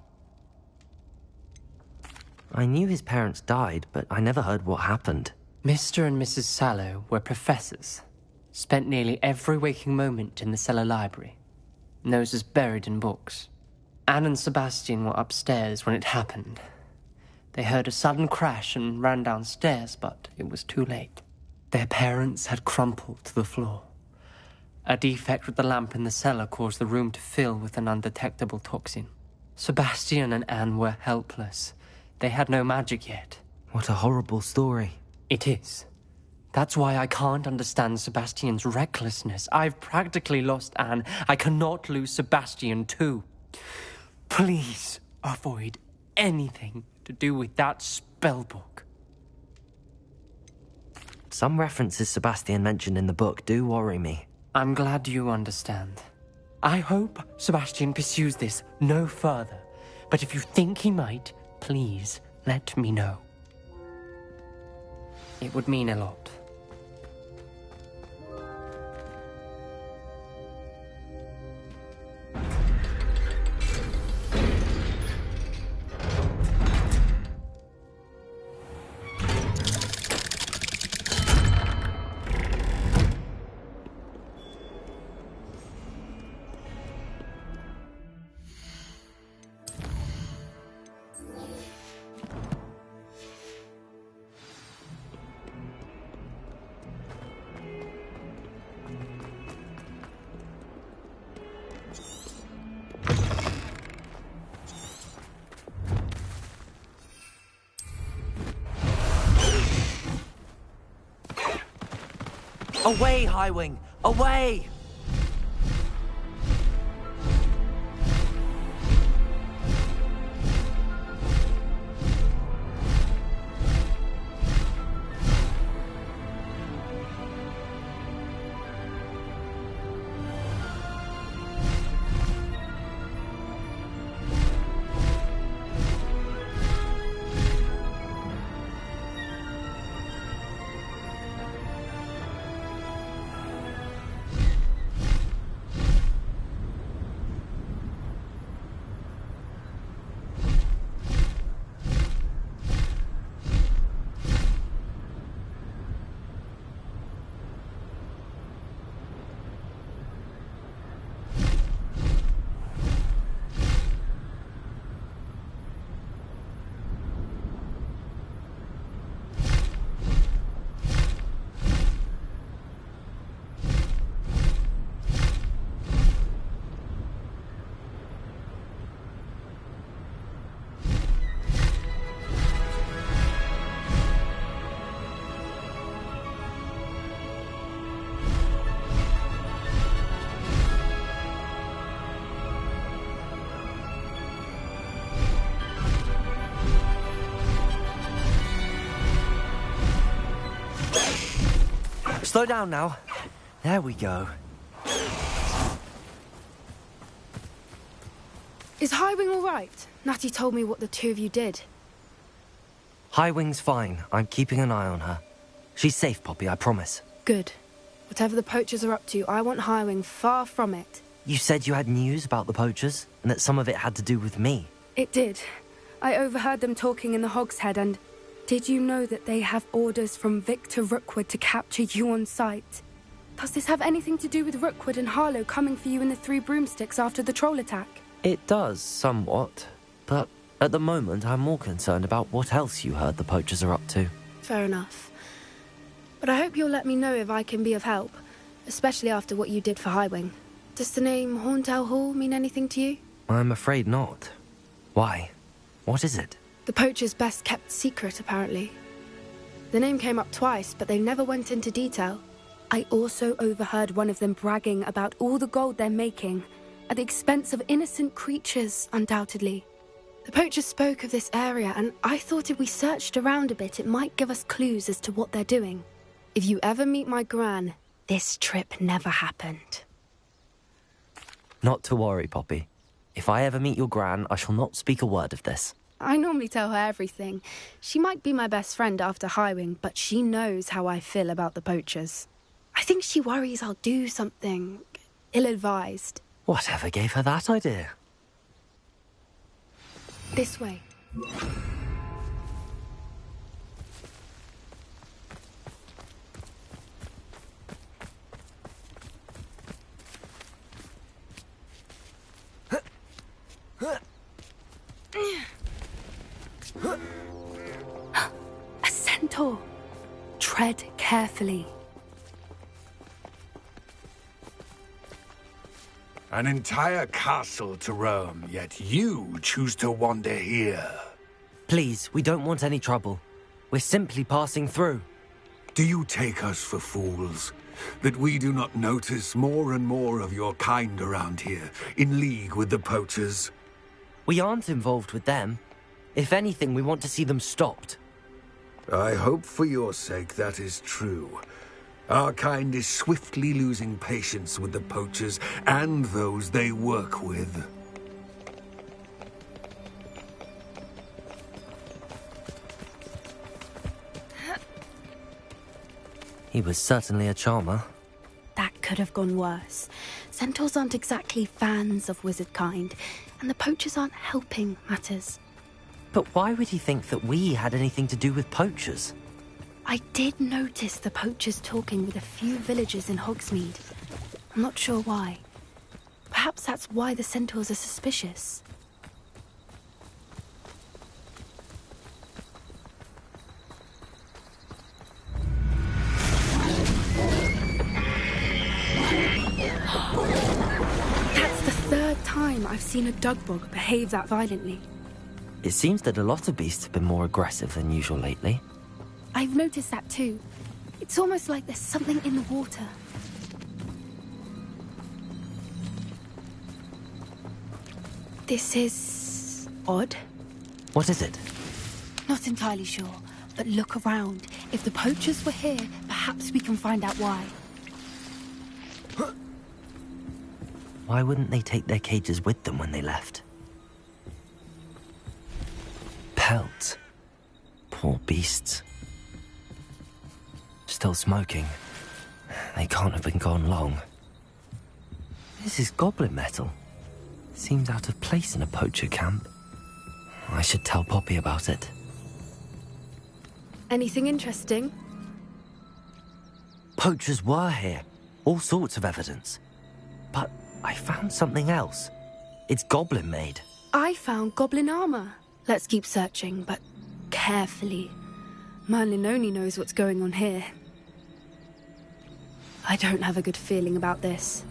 I knew his parents died, but I never heard what happened. Mr. and Mrs. Sallow were professors. Spent nearly every waking moment in the cellar library. Noses buried in books. Anne and Sebastian were upstairs when it happened. They heard a sudden crash and ran downstairs, but it was too late. Their parents had crumpled to the floor. A defect with the lamp in the cellar caused the room to fill with an undetectable toxin. Sebastian and Anne were helpless. They had no magic yet. What a horrible story. It is. That's why I can't understand Sebastian's recklessness. I've practically lost Anne. I cannot lose Sebastian too. Please avoid anything to do with that spellbook. Some references Sebastian mentioned in the book do worry me. I'm glad you understand. I hope Sebastian pursues this no further. But if you think he might, please let me know. It would mean a lot. Away, Highwing! Away! Slow down now. There we go. Is Highwing all right? Natty told me what the two of you did. Highwing's fine. I'm keeping an eye on her. She's safe, Poppy, I promise. Good. Whatever the poachers are up to, I want Highwing far from it. You said you had news about the poachers, and that some of it had to do with me. It did. I overheard them talking in the Hogshead, and did you know that they have orders from Victor Rookwood to capture you on sight? Does this have anything to do with Rookwood and Harlow coming for you in the Three Broomsticks after the troll attack? It does, somewhat. But at the moment, I'm more concerned about what else you heard the poachers are up to. Fair enough. But I hope you'll let me know if I can be of help, especially after what you did for Highwing. Does the name Horntail Hall mean anything to you? I'm afraid not. Why? What is it? The poachers' best kept secret, apparently. The name came up twice, but they never went into detail. I also overheard one of them bragging about all the gold they're making, at the expense of innocent creatures, undoubtedly. The poachers spoke of this area, and I thought if we searched around a bit, it might give us clues as to what they're doing. If you ever meet my gran, this trip never happened. Not to worry, Poppy. If I ever meet your gran, I shall not speak a word of this. I normally tell her everything. She might be my best friend after Highwing, but she knows how I feel about the poachers. I think she worries I'll do something ill-advised. Whatever gave her that idea? This way. A centaur. Tread carefully. An entire castle to roam, yet you choose to wander here. Please, we don't want any trouble. We're simply passing through. Do you take us for fools? That we do not notice more and more of your kind around here, in league with the poachers? We aren't involved with them. If anything, we want to see them stopped. I hope for your sake that is true. Our kind is swiftly losing patience with the poachers and those they work with. He was certainly a charmer. That could have gone worse. Centaurs aren't exactly fans of wizard kind, and the poachers aren't helping matters. But why would he think that we had anything to do with poachers? I did notice the poachers talking with a few villagers in Hogsmeade. I'm not sure why. Perhaps that's why the centaurs are suspicious. That's the third time I've seen a dugbog behave that violently. It seems that a lot of beasts have been more aggressive than usual lately. I've noticed that too. It's almost like there's something in the water. This is odd. What is it? Not entirely sure, but look around. If the poachers were here, perhaps we can find out why. Why wouldn't they take their cages with them when they left? Pelts. Poor beasts. Still smoking. They can't have been gone long. This is goblin metal. Seems out of place in a poacher camp. I should tell Poppy about it. Anything interesting? Poachers were here. All sorts of evidence. But I found something else. It's goblin made. I found goblin armor. Let's keep searching, but carefully. Merlin only knows what's going on here. I don't have a good feeling about this.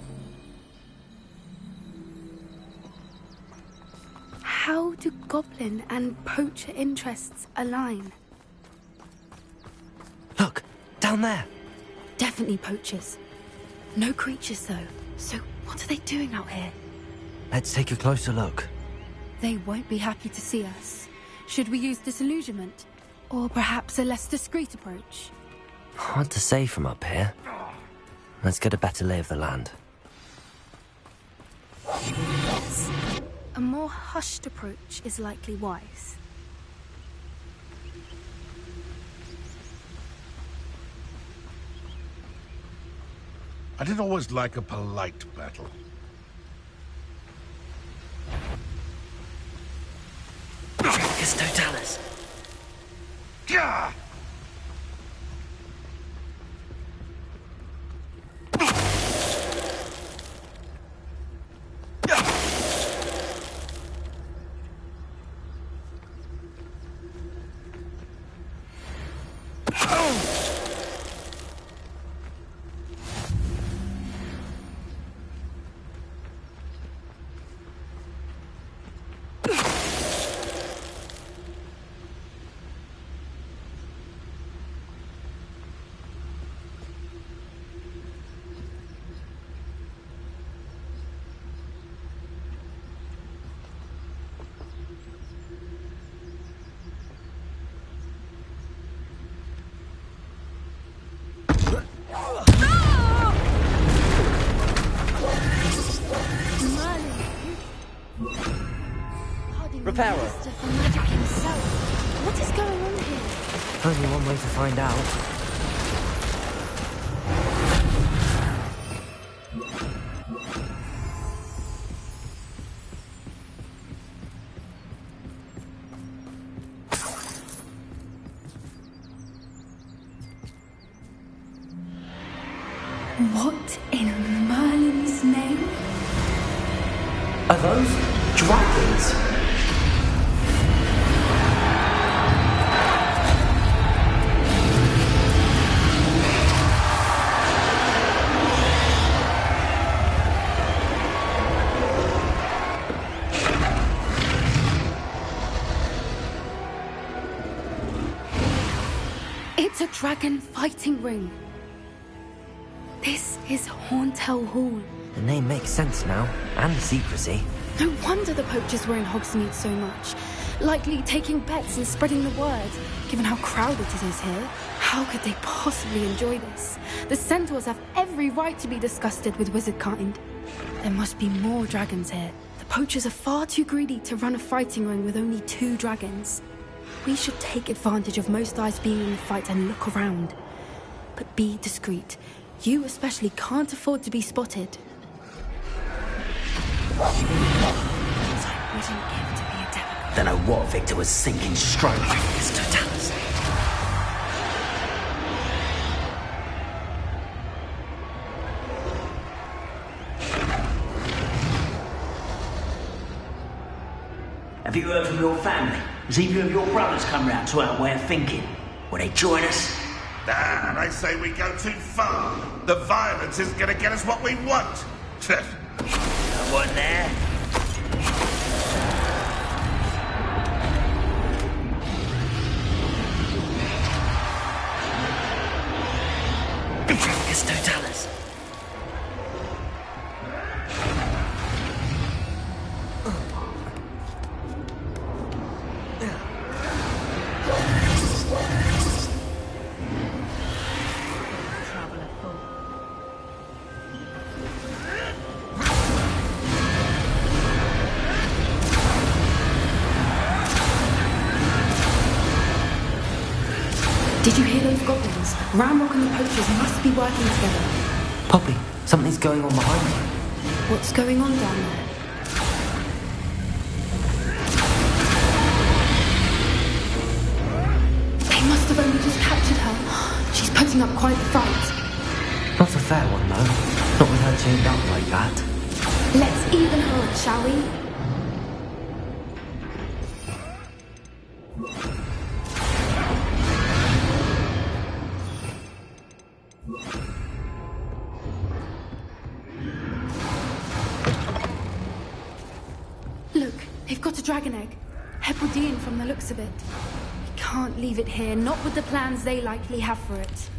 How do goblin and poacher interests align? Look, down there. Definitely poachers. No creatures, though. So what are they doing out here? Let's take a closer look. They won't be happy to see us. Should we use disillusionment? Or perhaps a less discreet approach? Hard to say from up here. Let's get a better lay of the land. Yes. A more hushed approach is likely wise. I did always like a polite battle. Tricus Totalis. Gah! Reparo. From magic himself. What is going on here? Only one way to find out. What in Merlin's name? Are those dragons? It's a dragon fighting ring. This is Horntail Hall. The name makes sense now, and the secrecy. No wonder the poachers were in Hogsmeade so much. Likely taking bets and spreading the word. Given how crowded it is here, how could they possibly enjoy this? The centaurs have every right to be disgusted with wizard kind. There must be more dragons here. The poachers are far too greedy to run a fighting ring with only 2 dragons. We should take advantage of most eyes being in the fight and look around. But be discreet. You especially can't afford to be spotted. Don't know what Victor was thinking straight. It's Totalis. Have you heard from your family? Has either of your brothers come round to our way of thinking? Will they join us? Ah, they say we go too far. The violence isn't going to get us what we want. Someone there? Tricus Totalis. Did you hear those goblins? Ramrock and the poachers must be working together. Poppy, something's going on behind you. What's going on down there? They must have only just captured her. She's putting up quite the fight. Not a fair one, though. Not with her chained up like that. Let's even her up, shall we? Look, they've got a dragon egg. Hebridean from the looks of it. We can't leave it here, not with the plans they likely have for it.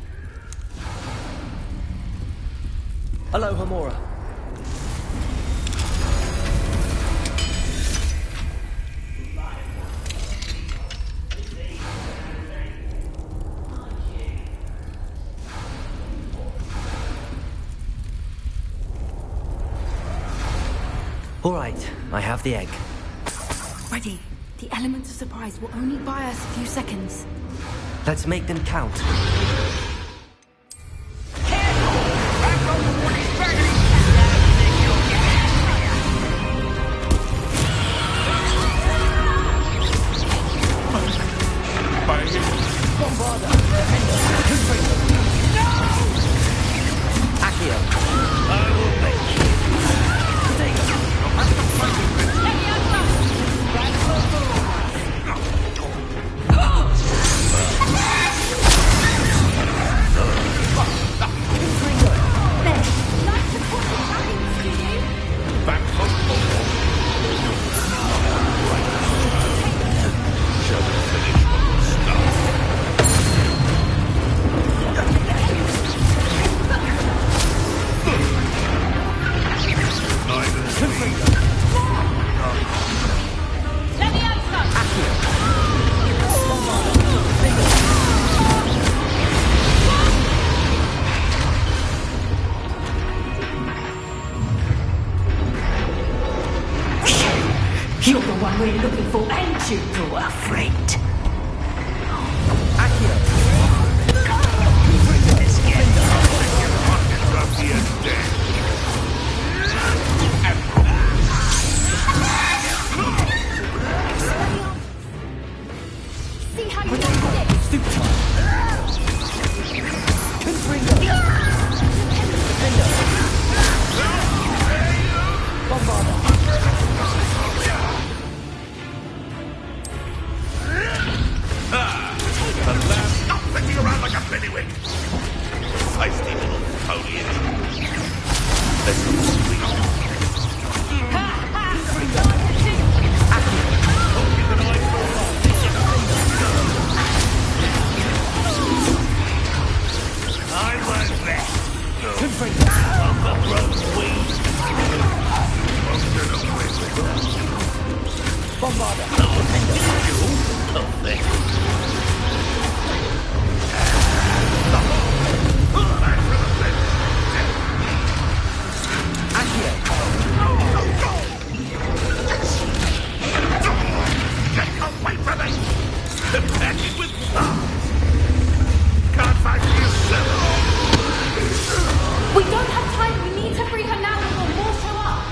Hello, Hamora. All right, I have the egg. Ready. The element of surprise will only buy us a few seconds. Let's make them count. You're the one we're looking for, ain't you? You're afraid. See how you do this? Stop flicking around like a pennywig! Feisty little foliage. Let's go. I learned that. I've got road weed. Get away from me! Attacking with bombs! Can't fight for yourself! We don't have time. We need to free her now before more show up.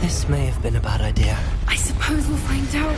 This may have been a bad idea. I suppose we'll find out.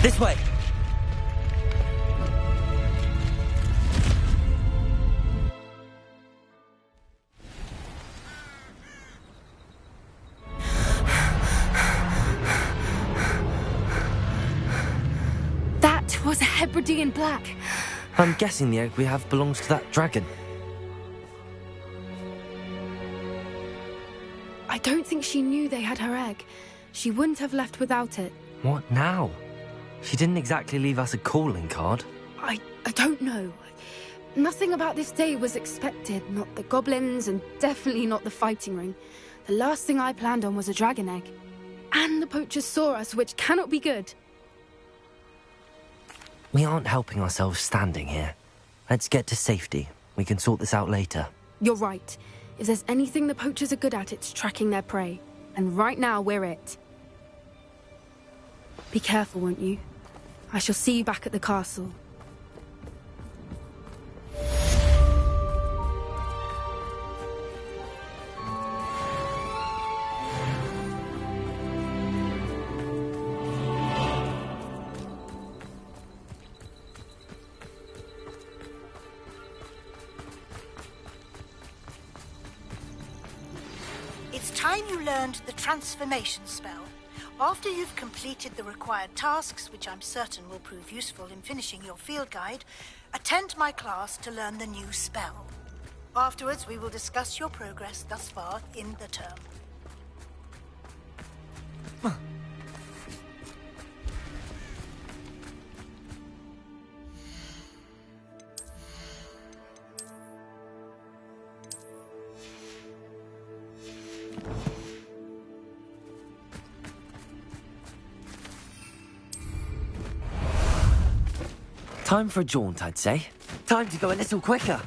This way. That was a Hebridean black. I'm guessing the egg we have belongs to that dragon. I don't think she knew they had her egg. She wouldn't have left without it. What now? She didn't exactly leave us a calling card. I don't know. Nothing about this day was expected. Not the goblins, and definitely not the fighting ring. The last thing I planned on was a dragon egg. And the poachers saw us, which cannot be good. We aren't helping ourselves standing here. Let's get to safety. We can sort this out later. You're right. If there's anything the poachers are good at, it's tracking their prey. And right now, we're it. Be careful, won't you? I shall see you back at the castle. It's time you learned the transformation spell. After you've completed the required tasks, which I'm certain will prove useful in finishing your field guide, attend my class to learn the new spell. Afterwards, we will discuss your progress thus far in the term. Time for a jaunt, I'd say. Time to go a little quicker.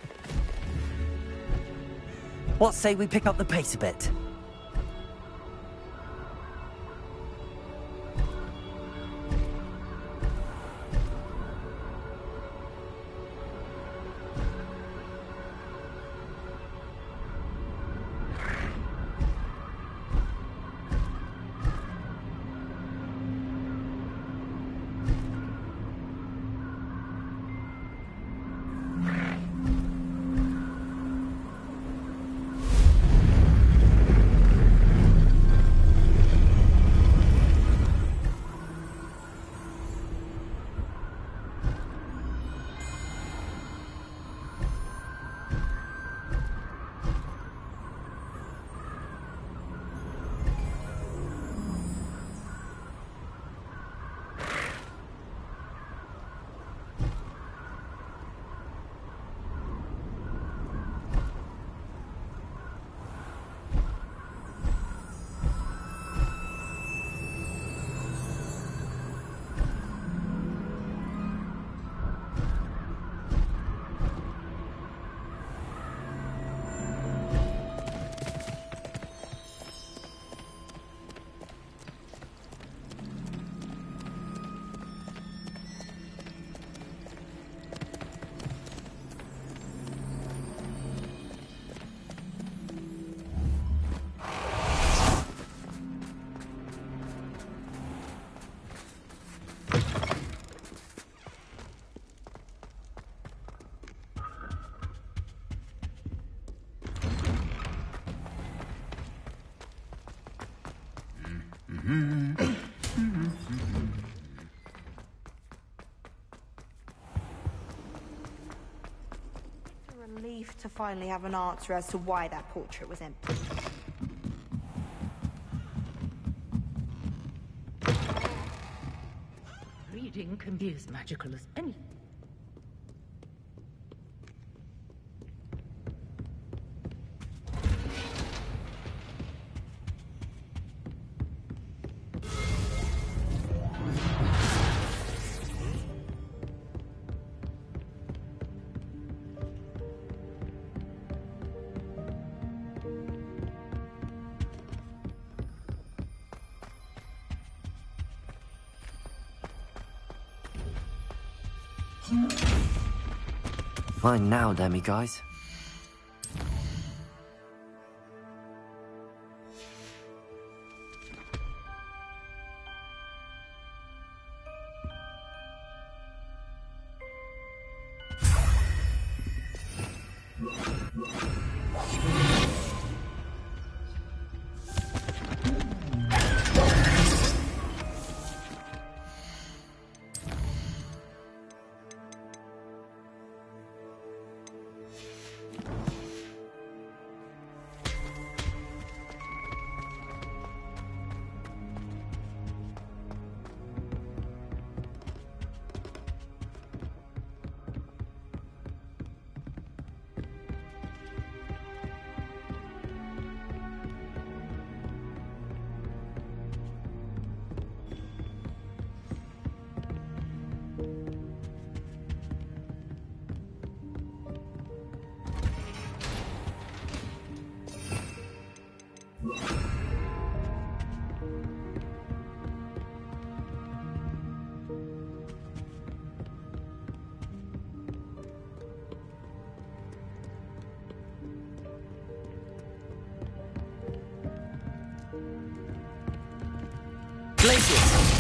What say we pick up the pace a bit? Relief to finally have an answer as to why that portrait was empty. Reading can be as magical as anything. Fine now, demi-guys. Glacius!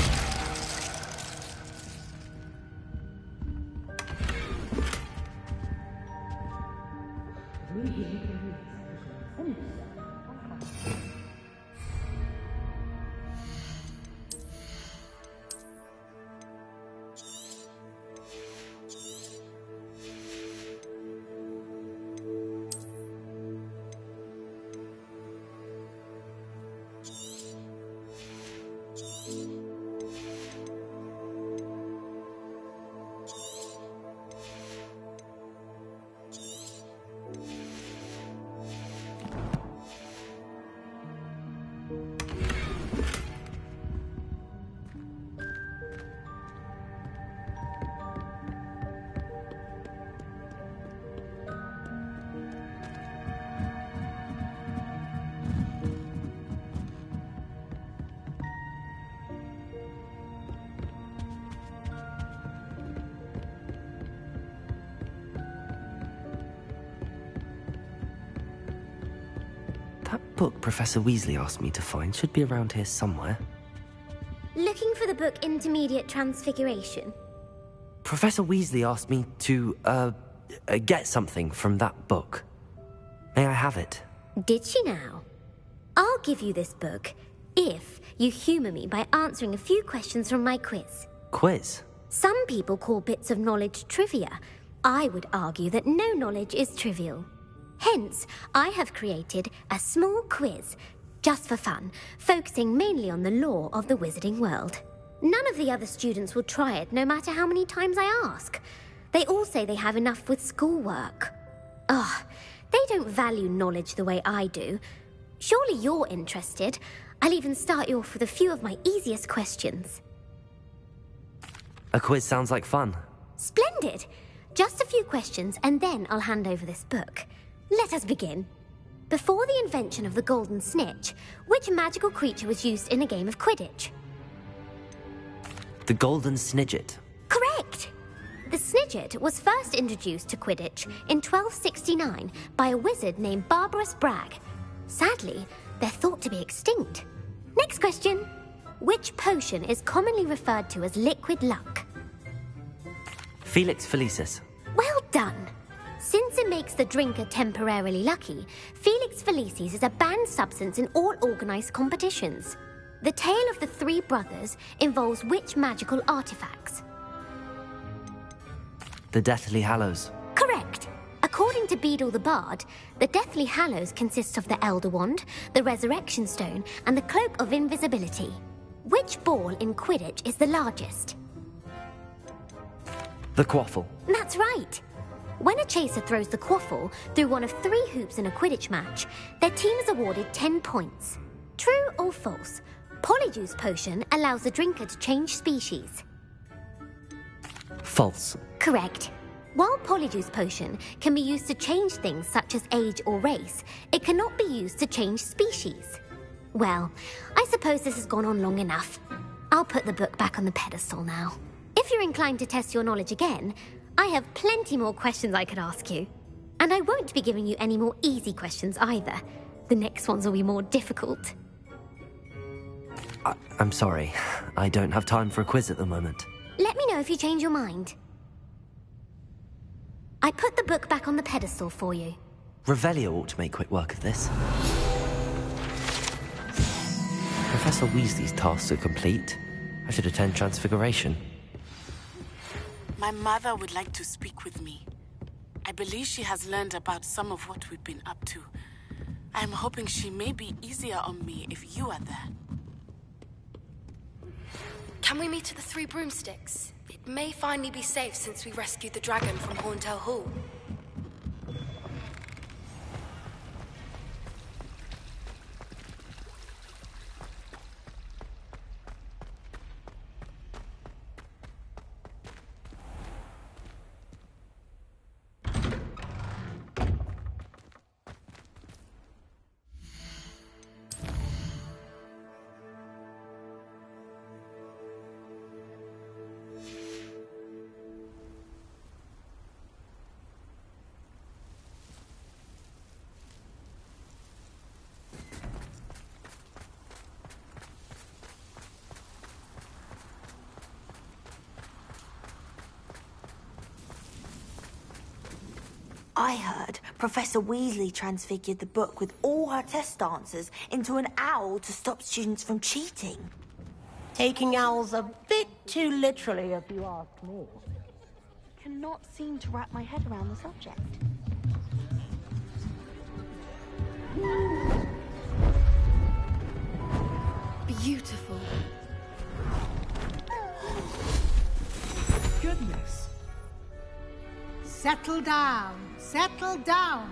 That book Professor Weasley asked me to find should be around here somewhere. Looking for the book Intermediate Transfiguration? Professor Weasley asked me to, get something from that book. May I have it? Did she now? I'll give you this book if you humour me by answering a few questions from my quiz. Quiz? Some people call bits of knowledge trivia. I would argue that no knowledge is trivial. Hence, I have created a small quiz, just for fun, focusing mainly on the lore of the wizarding world. None of the other students will try it, no matter how many times I ask. They all say they have enough with schoolwork. Ugh, they don't value knowledge the way I do. Surely you're interested. I'll even start you off with a few of my easiest questions. A quiz sounds like fun. Splendid! Just a few questions, and then I'll hand over this book. Let us begin. Before the invention of the golden snitch, which magical creature was used in a game of Quidditch? The Golden Snidget. Correct! The Snidget was first introduced to Quidditch in 1269 by a wizard named Barbarous Bragg. Sadly, they're thought to be extinct. Next question. Which potion is commonly referred to as liquid luck? Felix Felicis. Well done! Since it makes the drinker temporarily lucky, Felix Felicis is a banned substance in all organised competitions. The tale of the three brothers involves which magical artifacts? The Deathly Hallows. Correct! According to Beedle the Bard, the Deathly Hallows consists of the Elder Wand, the Resurrection Stone, and the Cloak of Invisibility. Which ball in Quidditch is the largest? The Quaffle. That's right! When a chaser throws the quaffle through one of 3 hoops in a Quidditch match, their team is awarded 10 points. True or false? Polyjuice Potion allows the drinker to change species. False. Correct. While Polyjuice Potion can be used to change things such as age or race, it cannot be used to change species. Well, I suppose this has gone on long enough. I'll put the book back on the pedestal now. If you're inclined to test your knowledge again, I have plenty more questions I could ask you. And I won't be giving you any more easy questions either. The next ones will be more difficult. I'm sorry. I don't have time for a quiz at the moment. Let me know if you change your mind. I put the book back on the pedestal for you. Revelio ought to make quick work of this. Professor Weasley's tasks are complete. I should attend Transfiguration. My mother would like to speak with me. I believe she has learned about some of what we've been up to. I'm hoping she may be easier on me if you are there. Can we meet at the Three Broomsticks? It may finally be safe since we rescued the dragon from Horntail Hall. I heard Professor Weasley transfigured the book with all her test answers into an owl to stop students from cheating. Taking owls a bit too literally, if you ask me. Cannot seem to wrap my head around the subject. Beautiful. Goodness. Settle down. Settle down.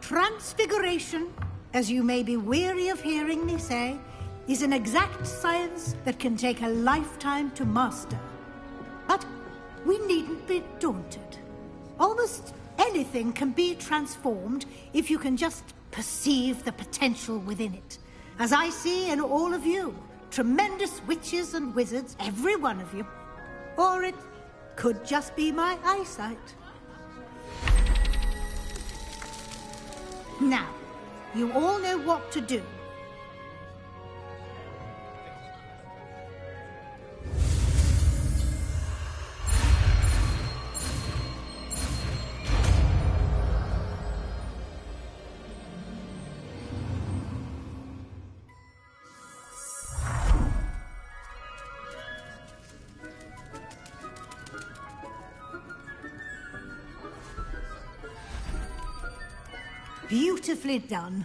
Transfiguration, as you may be weary of hearing me say, is an exact science that can take a lifetime to master. But we needn't be daunted. Almost anything can be transformed if you can just perceive the potential within it. As I see in all of you, tremendous witches and wizards, every one of you. Or it could just be my eyesight. Now, you all know what to do. Beautifully done.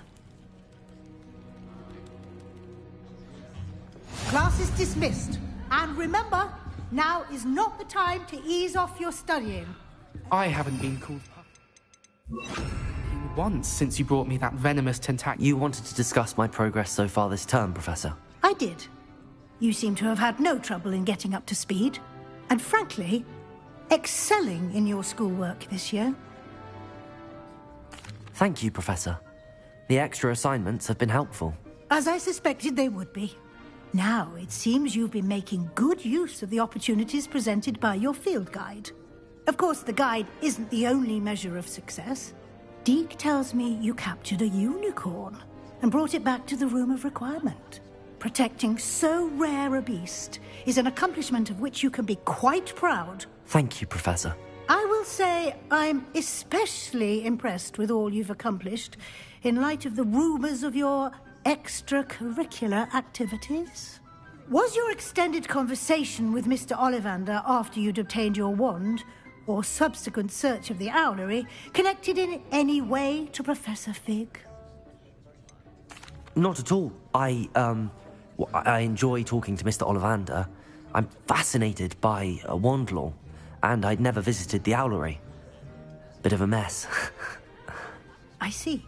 Class is dismissed. And remember, now is not the time to ease off your studying. I haven't been called once since you brought me that venomous tentacle. You wanted to discuss my progress so far this term, Professor. I did. You seem to have had no trouble in getting up to speed. And frankly, excelling in your schoolwork this year. Thank you, Professor. The extra assignments have been helpful. As I suspected they would be. Now, it seems you've been making good use of the opportunities presented by your field guide. Of course, the guide isn't the only measure of success. Deke tells me you captured a unicorn and brought it back to the Room of Requirement. Protecting so rare a beast is an accomplishment of which you can be quite proud. Thank you, Professor. I will say I'm especially impressed with all you've accomplished in light of the rumours of your extracurricular activities. Was your extended conversation with Mr. Ollivander after you'd obtained your wand, or subsequent search of the owlery, connected in any way to Professor Fig? Not at all. I enjoy talking to Mr. Ollivander. I'm fascinated by wand law. And I'd never visited the owlery. Bit of a mess. I see.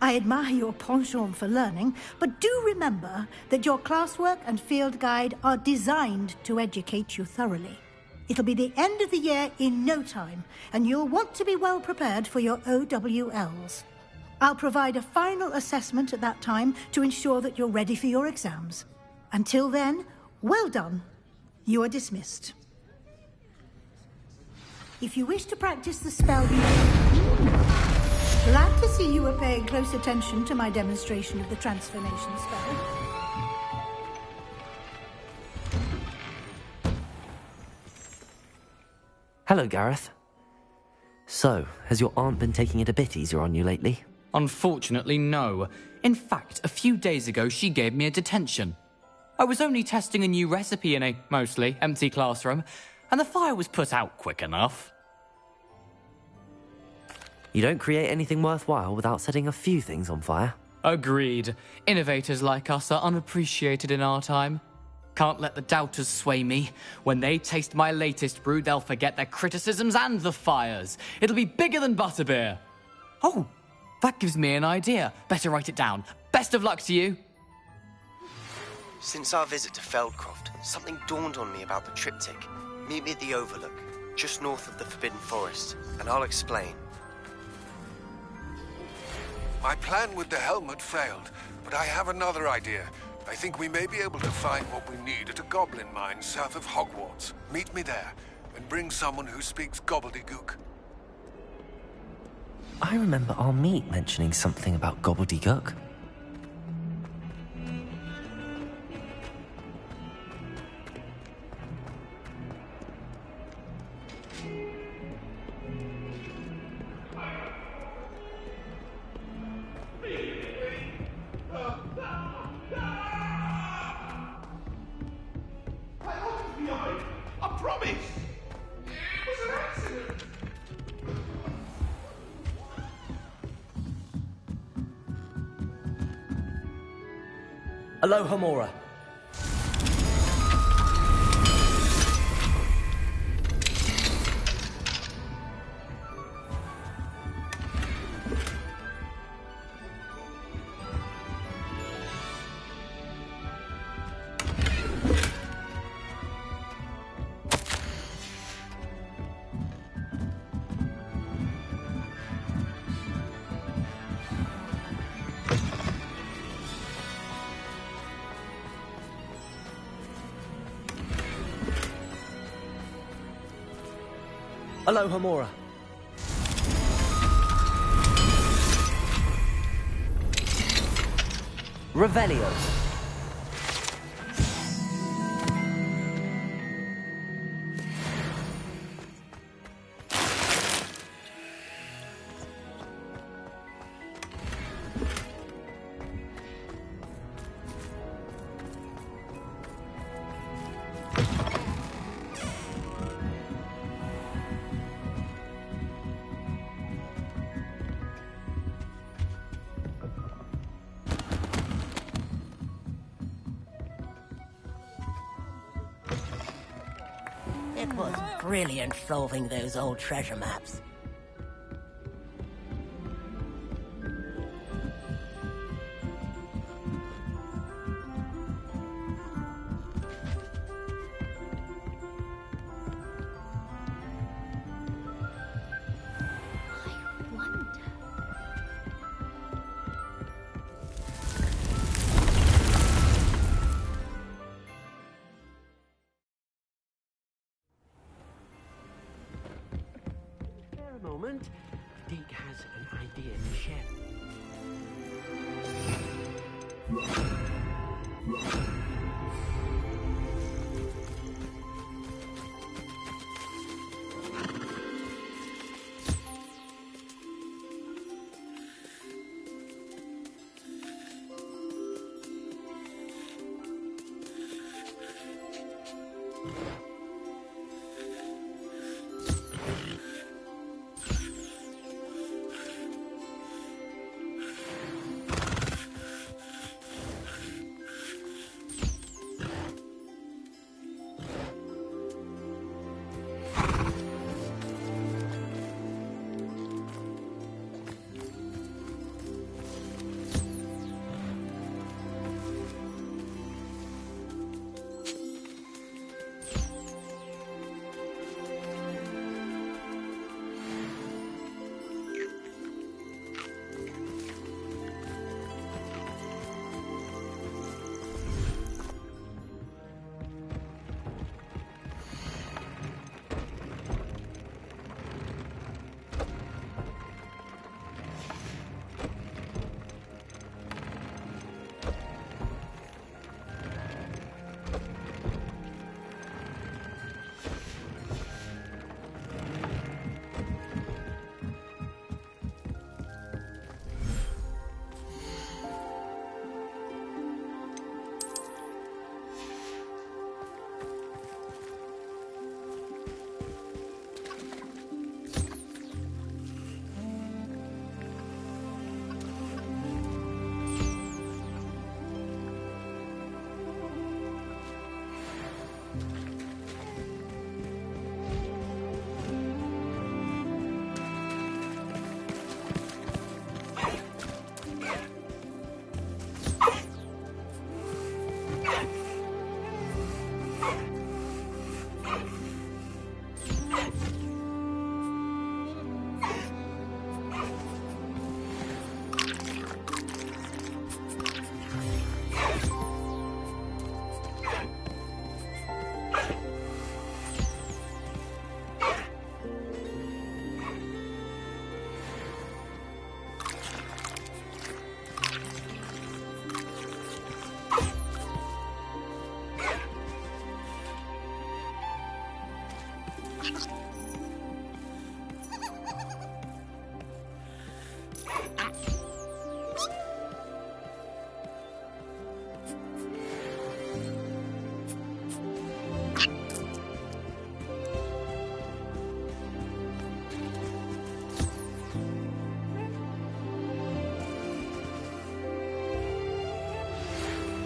I admire your penchant for learning, but do remember that your classwork and field guide are designed to educate you thoroughly. It'll be the end of the year in no time, and you'll want to be well prepared for your OWLs. I'll provide a final assessment at that time to ensure that you're ready for your exams. Until then, well done. You are dismissed. If you wish to practice the spell, glad to see you are paying close attention to my demonstration of the transformation spell. Hello, Gareth. So, has your aunt been taking it a bit easier on you lately? Unfortunately, no. In fact, a few days ago, she gave me a detention. I was only testing a new recipe in a mostly empty classroom, and the fire was put out quick enough. You don't create anything worthwhile without setting a few things on fire. Agreed. Innovators like us are unappreciated in our time. Can't let the doubters sway me. When they taste my latest brew, they'll forget their criticisms and the fires. It'll be bigger than butterbeer. Oh, that gives me an idea. Better write it down. Best of luck to you. Since our visit to Feldcroft, something dawned on me about the triptych. Meet me at the Overlook, just north of the Forbidden Forest, and I'll explain. My plan with the helmet failed, but I have another idea. I think we may be able to find what we need at a goblin mine south of Hogwarts. Meet me there, and bring someone who speaks gobbledygook. I remember our meet mentioning something about gobbledygook. promise. It was an accident. Aloha Mora. Aloha Mora. Revelio. It was brilliant solving those old treasure maps. Moment, Deke has an idea to share.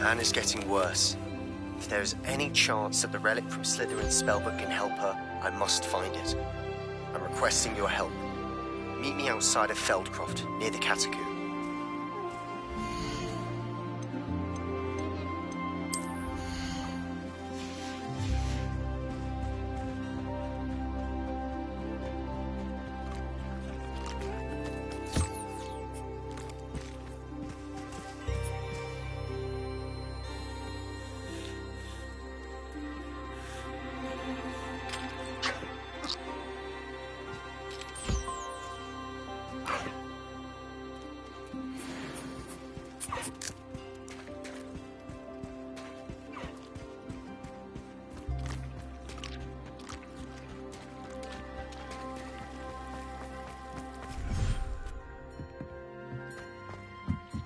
Hannah's getting worse. If there is any chance that the relic from Slytherin's spellbook can help her, I must find it. I'm requesting your help. Meet me outside of Feldcroft, near the Catacomb.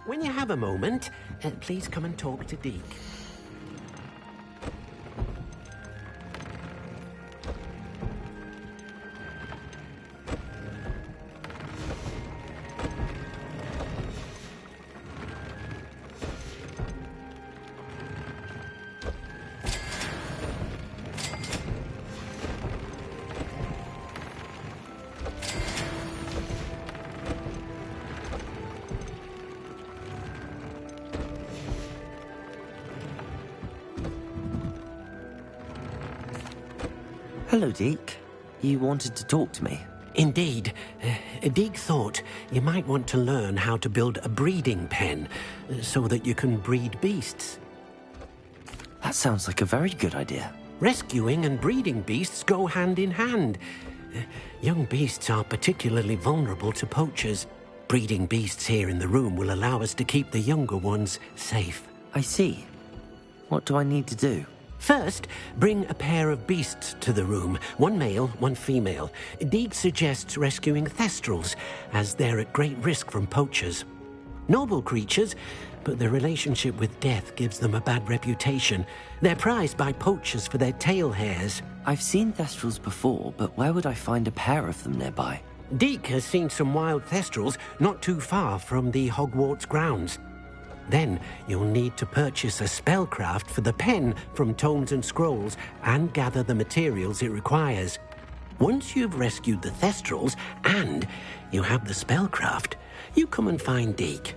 When you have a moment, please come and talk to Deke. Hello, Deke. You wanted to talk to me? Indeed. Deke thought you might want to learn how to build a breeding pen so that you can breed beasts. That sounds like a very good idea. Rescuing and breeding beasts go hand in hand. Young beasts are particularly vulnerable to poachers. Breeding beasts here in the room will allow us to keep the younger ones safe. I see. What do I need to do? First, bring a pair of beasts to the room. One male, one female. Deke suggests rescuing thestrals, as they're at great risk from poachers. Noble creatures, but their relationship with death gives them a bad reputation. They're prized by poachers for their tail hairs. I've seen thestrals before, but where would I find a pair of them nearby? Deke has seen some wild thestrals not too far from the Hogwarts grounds. Then you'll need to purchase a spellcraft for the pen from Tomes and Scrolls and gather the materials it requires. Once you've rescued the thestrals and you have the spellcraft, you come and find Deke.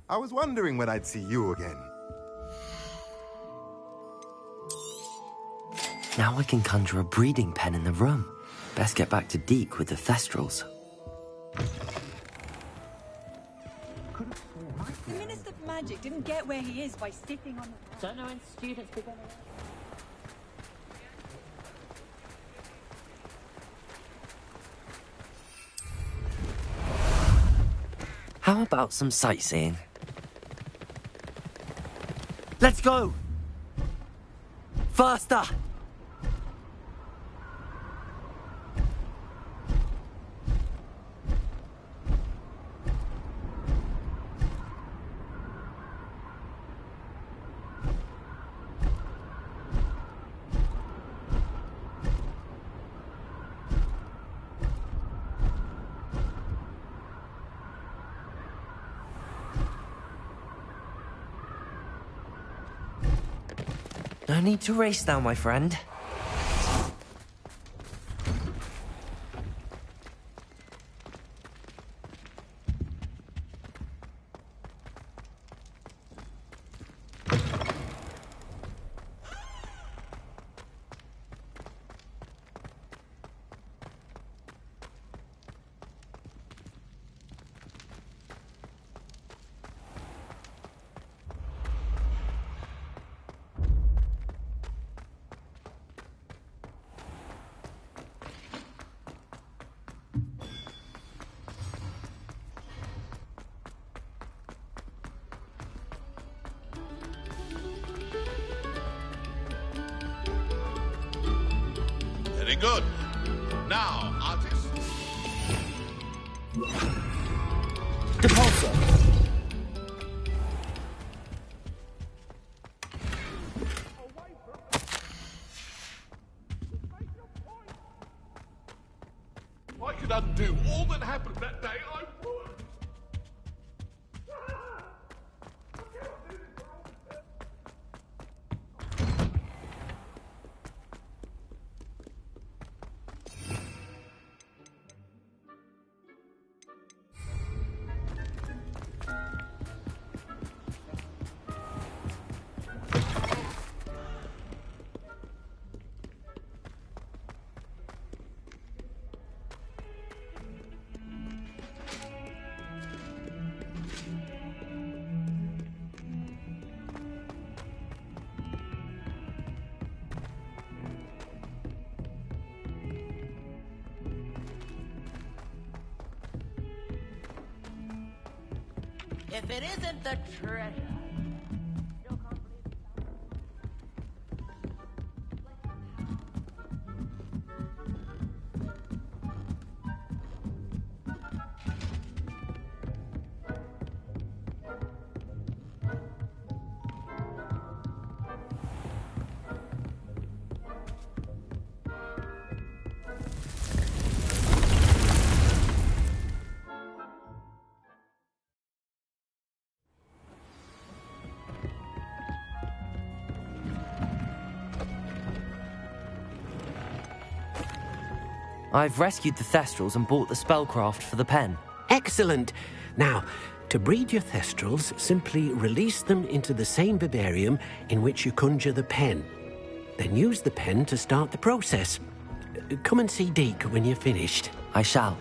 I was wondering when I'd see you again. Now I can conjure a breeding pen in the room. Best get back to Deke with the Thestrals. The Minister for Magic didn't get where he is by sitting on the... Don't know when students begin. How about some sightseeing? Let's go! Faster! No need to race now, my friend. Very good. Now, artist. Depulsor. If I could undo all that happened that day, I would. If it isn't the treasure. I've rescued the Thestrals and bought the spellcraft for the pen. Excellent. Now, to breed your Thestrals, simply release them into the same vivarium in which you conjure the pen. Then use the pen to start the process. Come and see Deke when you're finished. I shall.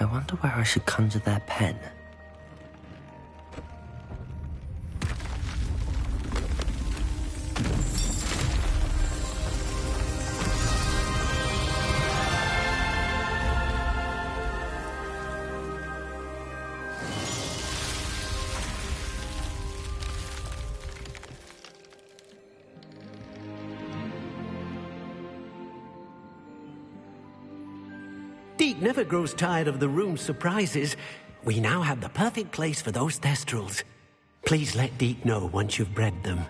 I wonder where I should conjure their pen. Deke never grows tired of the room's surprises. We now have the perfect place for those Thestrals. Please let Deke know once you've bred them.